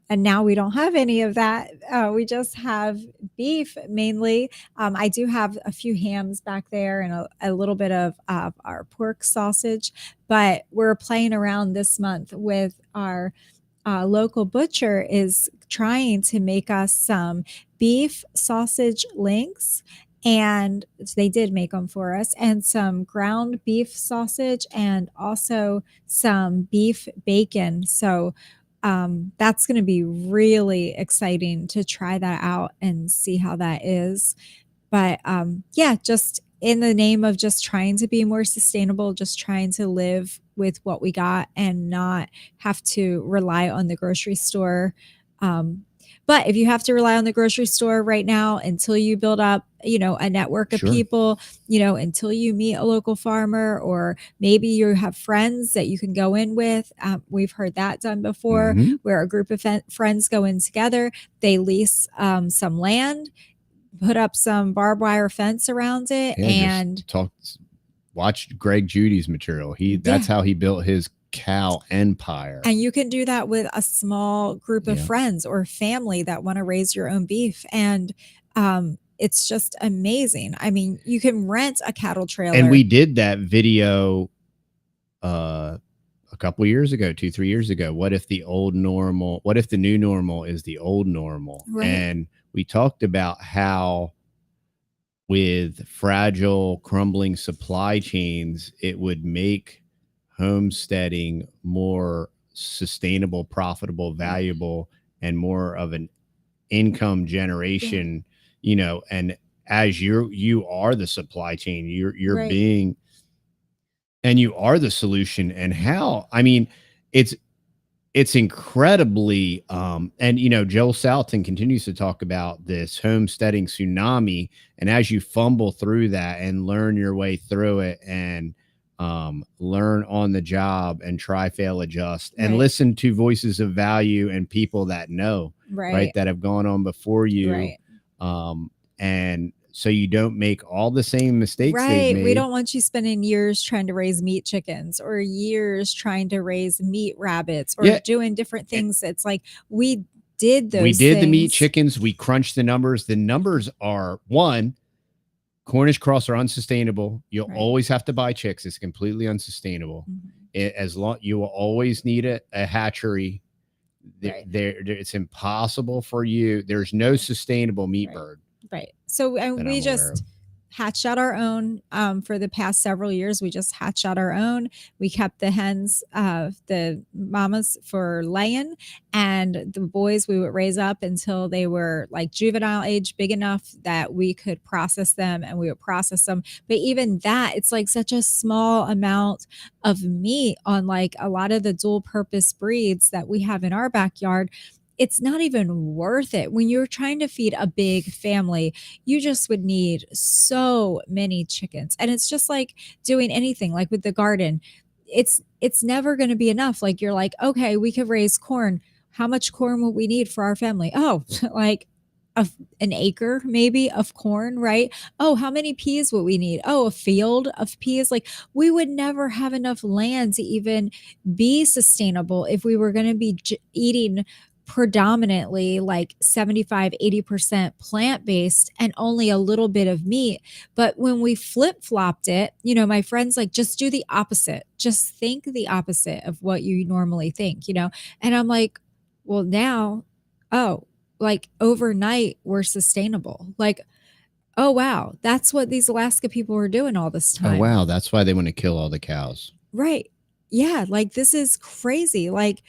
now we don't have any of that. We just have beef mainly. I do have a few hams back there and a little bit of our pork sausage, but we're playing around this month with our local butcher is trying to make us some beef sausage links, and they did make them for us, and some ground beef sausage and also some beef bacon. So that's going to be really exciting to try that out and see how that is. But just in the name of just trying to be more sustainable, just trying to live with what we got and not have to rely on the grocery store. But if you have to rely on the grocery store right now until you build up, a network of people, until you meet a local farmer, or maybe you have friends that you can go in with. We've heard that done before, where a group of friends go in together. They lease some land, put up some barbed wire fence around it, and watch Greg Judy's material. That's how he built his cow empire. And you can do that with a small group of friends or family that want to raise your own beef. And it's just amazing. I mean, you can rent a cattle trailer. And we did that video a couple years ago, 2-3 years ago. What if the new normal is the old normal? Right. And we talked about how with fragile, crumbling supply chains, it would make homesteading more sustainable, profitable, valuable, and more of an income generation, and as you are the supply chain, you're right. being, and you are the solution. And how, I mean, it's incredibly, and Joel Salatin continues to talk about this homesteading tsunami. And as you fumble through that and learn your way through it, and learn on the job and try, fail, adjust, and listen to voices of value and people that know, right, that have gone on before you. Right. And so you don't make all the same mistakes. Right. We don't want you spending years trying to raise meat chickens or years trying to raise meat rabbits or doing different things. It's like we did those things. The meat chickens. We crunched the numbers. The numbers are Cornish cross are unsustainable. You'll Right. always have to buy chicks. It's completely unsustainable. As long you will always need a hatchery. Right. It's impossible for you. There's no sustainable meat Right. bird. Right. So that we I'm aware of. just hatched out our own for the past several years. We just hatched out our own. We kept the hens, the mamas for laying, and the boys we would raise up until they were like juvenile age, big enough that we could process them, and we would process them. But even that, it's like such a small amount of meat on like a lot of the dual purpose breeds that we have in our backyard. It's not even worth it. When you're trying to feed a big family, you just would need so many chickens. And it's just like doing anything, like with the garden. It's never going to be enough. Like you're like, okay, we could raise corn. How much corn would we need for our family? Oh, like an acre maybe of corn, right? Oh, how many peas would we need? Oh, a field of peas. Like we would never have enough land to even be sustainable if we were going to be eating predominantly like 75-80% plant-based and only a little bit of meat. But when we flip-flopped it, my friends like, just do the opposite. Just think the opposite of what you normally think, and I'm like, well, now, like overnight we're sustainable. Like, oh wow, that's what these Alaska people were doing all this time. Oh wow, that's why they want to kill all the cows. Right. Yeah, like this is crazy. Like,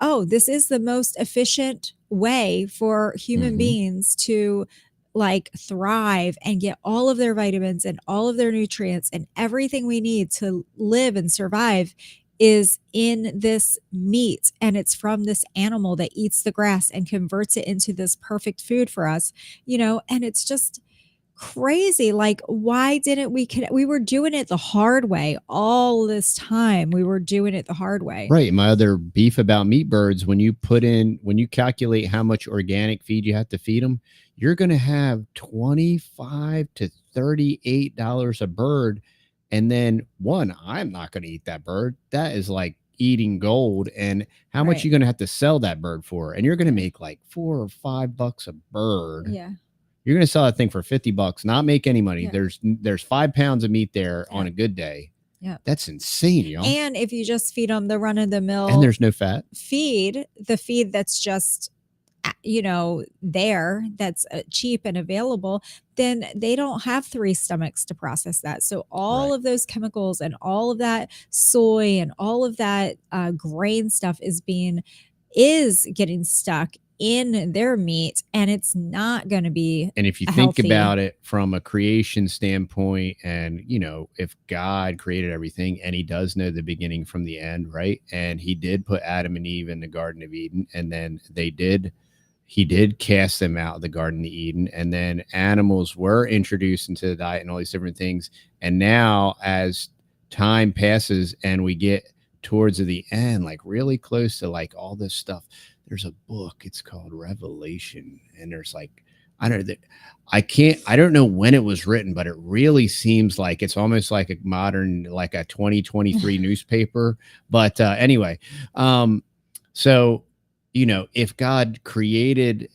oh, this is the most efficient way for human beings to like thrive and get all of their vitamins and all of their nutrients and everything we need to live and survive is in this meat. And it's from this animal that eats the grass and converts it into this perfect food for us, and it's just crazy. Like, why didn't we were doing it the hard way all this time. We were doing it the hard way. Right. My other beef about meat birds, when you calculate how much organic feed you have to feed them, you're going to have $25 to $38 a bird. And then I'm not going to eat that bird. That is like eating gold. And how much you're going to have to sell that bird for? And you're going to make like $4 or $5 a bird. Yeah. You're going to sell that thing for $50, not make any money. Yeah. There's 5 pounds of meat there on a good day. Yeah. That's insane, y'all. And if you just feed them the run of the mill, and there's no fat feed, the feed that's just, there, that's cheap and available, then they don't have 3 stomachs to process that. So all of those chemicals and all of that soy and all of that grain stuff is getting stuck in their meat, and it's not going to be. And if you think about it from a creation standpoint, and if God created everything and he does know the beginning from the end, right? And he did put Adam and Eve in the Garden of Eden, and then he did cast them out of the Garden of Eden, and then animals were introduced into the diet and all these different things. And now as time passes and we get towards the end, like really close to like all this stuff, there's a book, it's called Revelation, and there's like, I don't know when it was written, but it really seems like it's almost like a modern, like a 2023 newspaper. But anyway, so if God created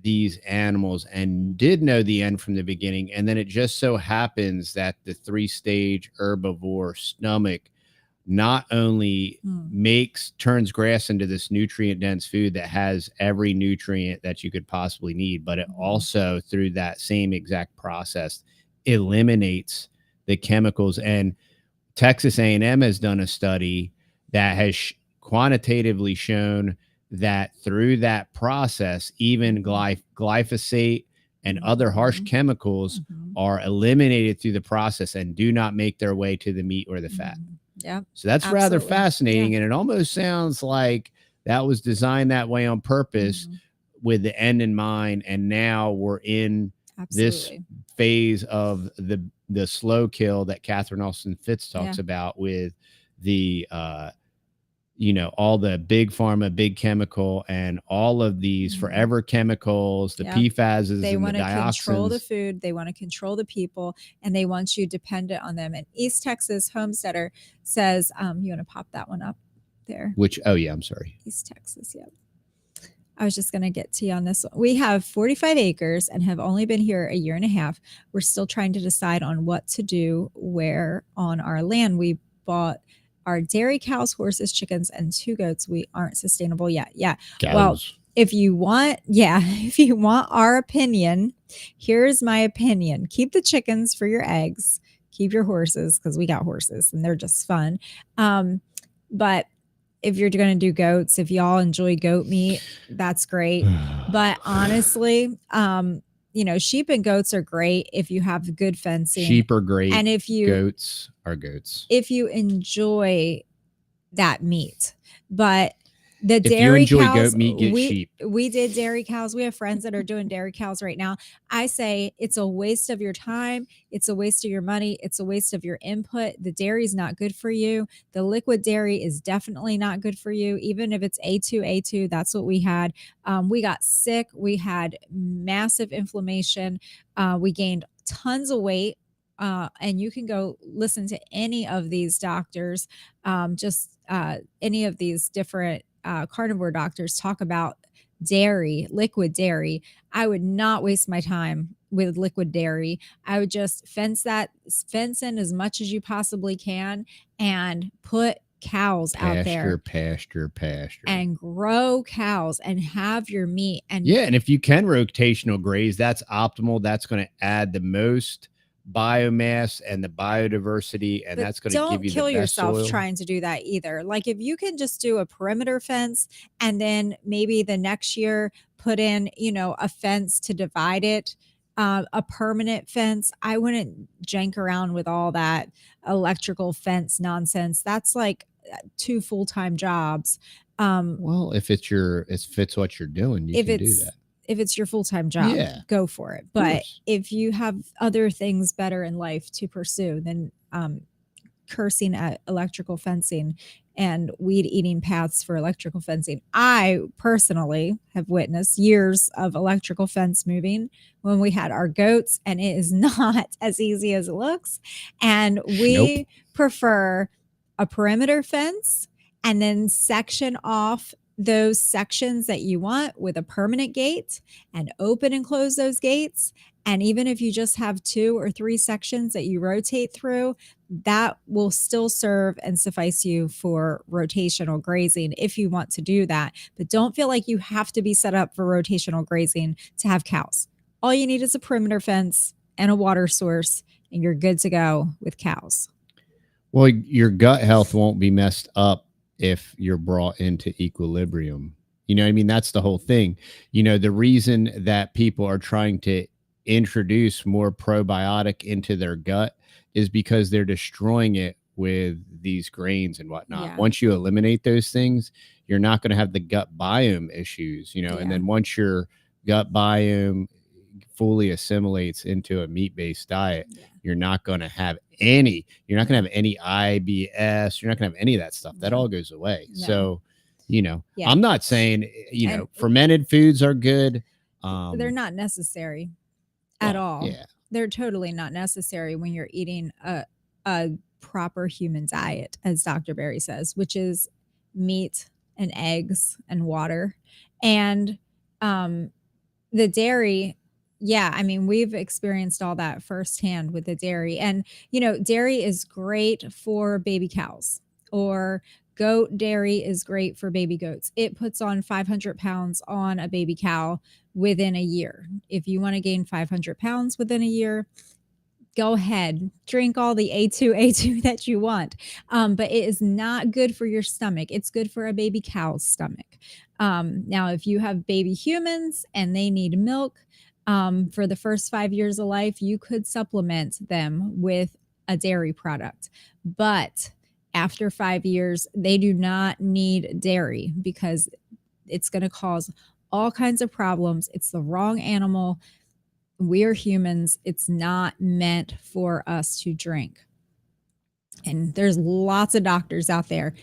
these animals and did know the end from the beginning, and then it just so happens that the 3-stage herbivore stomach not only turns grass into this nutrient dense food that has every nutrient that you could possibly need, but it also, through that same exact process, eliminates the chemicals. And Texas A&M has done a study that has quantitatively shown that through that process, even glyphosate and other harsh chemicals are eliminated through the process and do not make their way to the meat or the fat. Yeah. So that's rather fascinating. And it almost sounds like that was designed that way on purpose with the end in mind. And now we're in this phase of the slow kill that Catherine Austin Fitz talks about with the, all the big pharma, big chemical, and all of these forever chemicals, the PFASs, they want to control the food. They want to control the people, and they want you dependent on them. And East Texas Homesteader says, you want to pop that one up there? Which, I'm sorry. East Texas. Yep. I was just going to get to you on this one. We have 45 acres and have only been here a year and a half. We're still trying to decide on what to do where on our land. We bought our dairy cows, horses, chickens, and 2 goats. We aren't sustainable yet. Yeah. Cows. Well, if you want our opinion, here's my opinion. Keep the chickens for your eggs. Keep your horses, because we got horses and they're just fun. But if you're going to do goats, if y'all enjoy goat meat, that's great. But honestly, sheep and goats are great if you have good fencing. Sheep are great. And goats are goats. If you enjoy that meat. But the dairy cows, goat meat, get sheep. We did dairy cows. We have friends that are doing dairy cows right now. I say it's a waste of your time. It's a waste of your money. It's a waste of your input. The dairy is not good for you. The liquid dairy is definitely not good for you. Even if it's A2, that's what we had. We got sick. We had massive inflammation. We gained tons of weight. And you can go listen to any of these doctors, any of these different carnivore doctors talk about dairy, liquid dairy. I would not waste my time with liquid dairy. I would just fence in as much as you possibly can and put cows out there. Pasture. And grow cows and have your meat. And if you can rotational graze, that's optimal. That's going to add the most biomass and the biodiversity, and that's going to give you the best soil. Don't kill yourself trying to do that either. Like if you can just do a perimeter fence and then maybe the next year put in, a fence to divide it, a permanent fence. I wouldn't jank around with all that electrical fence nonsense. That's like 2 full-time jobs. Well, if it's what you're doing, you can do that. If it's your full-time job, go for it. But if you have other things better in life to pursue than cursing at electrical fencing and weed-eating paths for electrical fencing, I personally have witnessed years of electrical fence moving when we had our goats, and it is not as easy as it looks. And we prefer a perimeter fence and then section off those sections that you want with a permanent gate and open and close those gates. And even if you just have 2 or 3 sections that you rotate through, that will still serve and suffice you for rotational grazing if you want to do that. But don't feel like you have to be set up for rotational grazing to have cows. All you need is a perimeter fence and a water source, and you're good to go with cows. Well, your gut health won't be messed up if you're brought into equilibrium. You know what I mean? That's the whole thing. The reason that people are trying to introduce more probiotic into their gut is because they're destroying it with these grains and whatnot. Yeah. Once you eliminate those things, you're not going to have the gut biome issues, and then once your gut biome fully assimilates into a meat-based diet, you're not going to have any IBS. You're not going to have any of that stuff. That all goes away. No. So, I'm not saying, fermented foods are good. They're not necessary at all. Yeah. They're totally not necessary when you're eating a proper human diet, as Dr. Berry says, which is meat and eggs and water. And the dairy, we've experienced all that firsthand with the dairy. And, dairy is great for baby cows, or goat dairy is great for baby goats. It puts on 500 pounds on a baby cow within a year. If you want to gain 500 pounds within a year, go ahead, drink all the A2 that you want. But it is not good for your stomach. It's good for a baby cow's stomach. Now, if you have baby humans and they need milk, for the first 5 years of life, you could supplement them with a dairy product. But after 5 years, they do not need dairy because it's going to cause all kinds of problems. It's the wrong animal. We're humans. It's not meant for us to drink. And there's lots of doctors out there.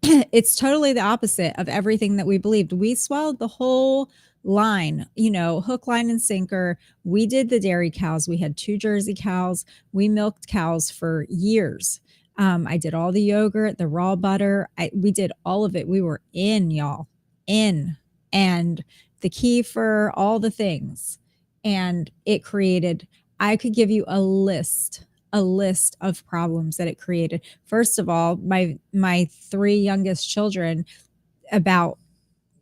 It's totally the opposite of everything that we believed. We swallowed the whole line, hook, line, and sinker. We did the dairy cows. We had 2 Jersey cows. We milked cows for years. I did all the yogurt, the raw butter. We did all of it. We were in, y'all. In. and the kefir, all the things. And it created, I could give you a list of problems that it created. First of all, my 3 youngest children, about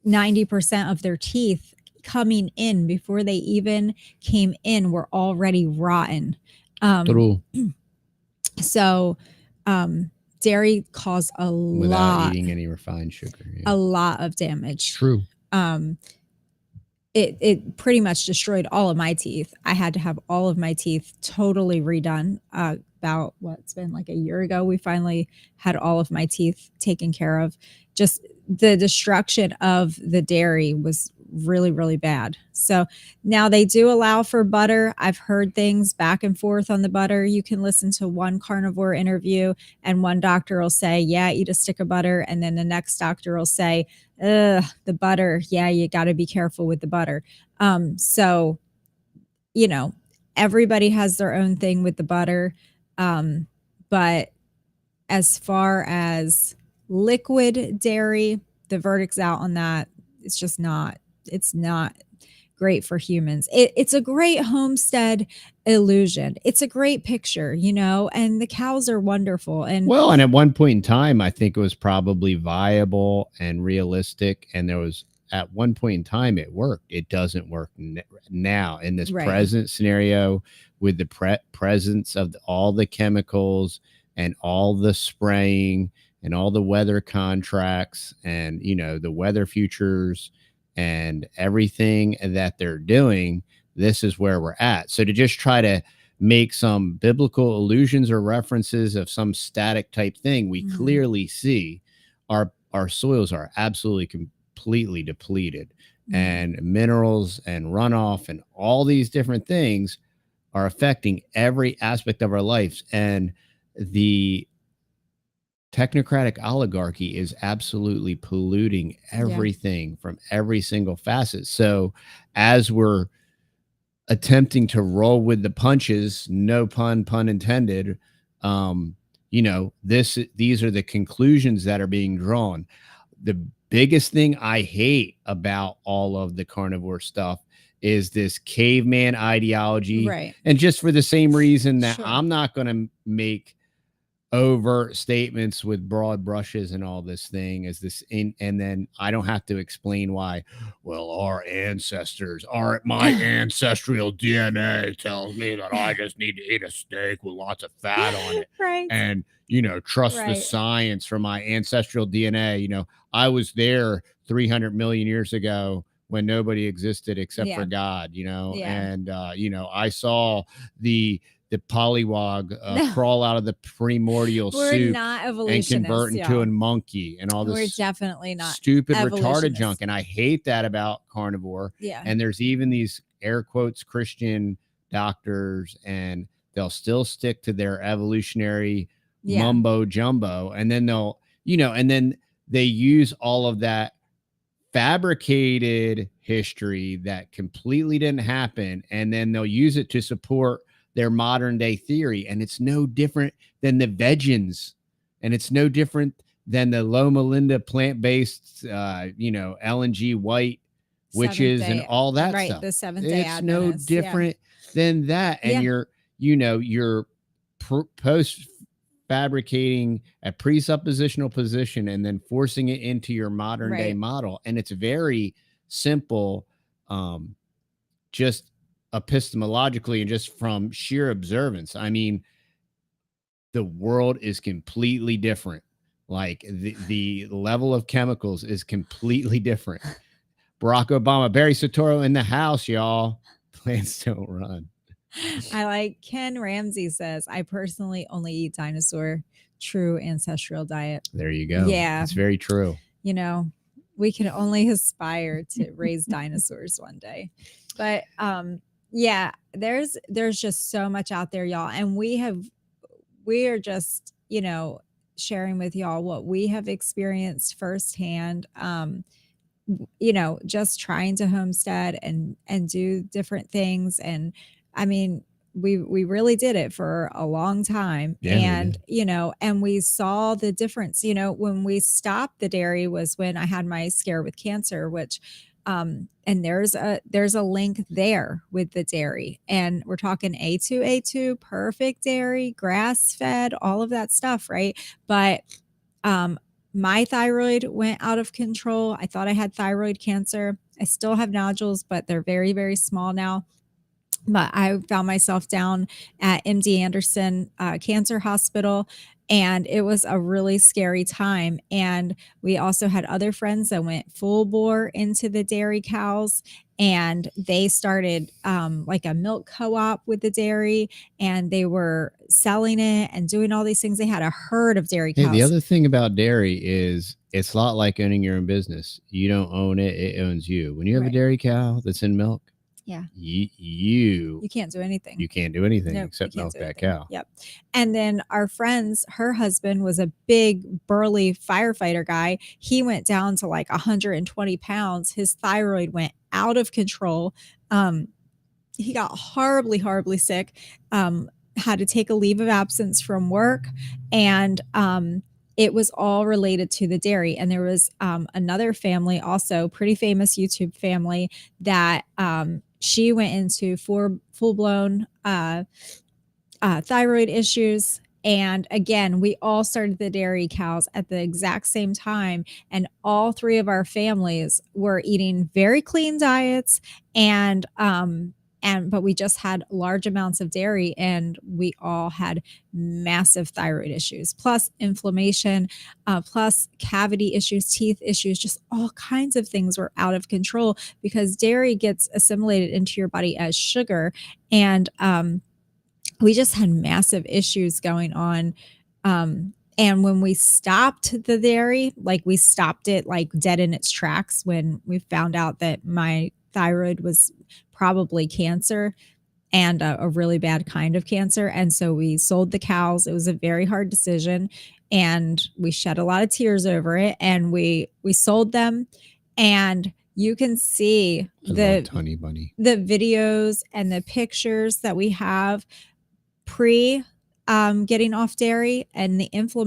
90% of their teeth coming in before they even came in were already rotten. True. So dairy caused without eating any refined sugar. Yeah. A lot of damage. True. It pretty much destroyed all of my teeth. I had to have all of my teeth totally redone. About it's been like a year ago, we finally had all of my teeth taken care of. Just the destruction of the dairy was really, really bad. So now they do allow for butter. I've heard things back and forth on the butter. You can listen to one carnivore interview and one doctor will say, yeah, eat a stick of butter. And then the next doctor will say, the butter. Yeah, you got to be careful with the butter. So, everybody has their own thing with the butter. But as far as liquid dairy, the verdict's out on that. It's not great for humans. It's a great homestead illusion. It's a great picture, and the cows are wonderful. And at one point in time, I think it was probably viable and realistic. And there was, at one point in time, it worked. It doesn't work now in this present scenario with the presence of all the chemicals and all the spraying and all the weather contracts and, the weather futures and everything that they're doing. This is where we're at. So to just try to make some biblical allusions or references of some static type thing, we clearly see our soils are absolutely completely depleted, and minerals and runoff and all these different things are affecting every aspect of our lives. And the technocratic oligarchy is absolutely polluting everything from every single facet. So as we're attempting to roll with the punches, no pun intended, these are the conclusions that are being drawn. The biggest thing I hate about all of the carnivore stuff is this caveman ideology. Right. And just for the same reason that I'm not going to make overt statements with broad brushes and all this thing is this and then I don't have to explain why. Well, my ancestral DNA tells me that I just need to eat a steak with lots of fat on it. Right. And trust the science from my ancestral DNA. I was there 300 million years ago when nobody existed except for God, and I saw the pollywog crawl out of the primordial soup and convert into a monkey and all this. We're definitely not stupid retarded junk. And I hate that about carnivore. Yeah. And there's even these air quotes Christian doctors, and they'll still stick to their evolutionary mumbo jumbo. And then and then they use all of that fabricated history that completely didn't happen. And then they'll use it to support their modern day theory. And it's no different than the vegans. And it's no different than the Loma Linda plant-based, Ellen G. White witches and all that stuff. The Seventh-day It's no different than that. And you're post fabricating a presuppositional position and then forcing it into your modern day model. And it's very simple, just epistemologically and just from sheer observance. I mean, the world is completely different. Like the level of chemicals is completely different. Barack Obama, Barry Soetoro in the house, y'all. Plants don't run. I like Ken Ramsey says, I personally only eat dinosaur, true ancestral diet. There you go. Yeah. It's very true. We can only aspire to raise dinosaurs one day. But there's just so much out there, y'all. And we are just, sharing with y'all what we have experienced firsthand. Just trying to homestead and do different things. And I mean, we really did it for a long time. Yeah, and, and we saw the difference, when we stopped the dairy was when I had my scare with cancer, which and there's a link there with the dairy, and we're talking A2, perfect dairy, grass fed, all of that stuff, right? But my thyroid went out of control. I thought I had thyroid cancer. I still have nodules, but they're very, very small now. But I found myself down at MD Anderson Cancer Hospital, and it was a really scary time. And we also had other friends that went full bore into the dairy cows, and they started like a milk co-op with the dairy, and they were selling it and doing all these things. They had a herd of dairy cows. Hey, the other thing about dairy is it's a lot like owning your own business. You don't own it, it owns you. When you have a dairy cow that's in milk, you can't do anything. You can't do anything except milk that cow. Yep. And then our friends, her husband was a big burly firefighter guy. He went down to like 120 pounds. His thyroid went out of control. He got horribly sick. Had to take a leave of absence from work, and it was all related to the dairy. And there was another family, also pretty famous YouTube family, that she went into full-blown thyroid issues. And again, we all started the dairy cows at the exact same time. And all three of our families were eating very clean diets, but we just had large amounts of dairy, and we all had massive thyroid issues, plus inflammation, plus cavity issues, teeth issues, just all kinds of things were out of control because dairy gets assimilated into your body as sugar. And we just had massive issues going on. And when we stopped the dairy, like we stopped it like dead in its tracks when we found out that my thyroid was probably cancer, and a really bad kind of cancer. And so we sold the cows. It was a very hard decision, and we shed a lot of tears over it, and we sold them. And you can see the videos and the pictures that we have pre getting off dairy, and the inflammation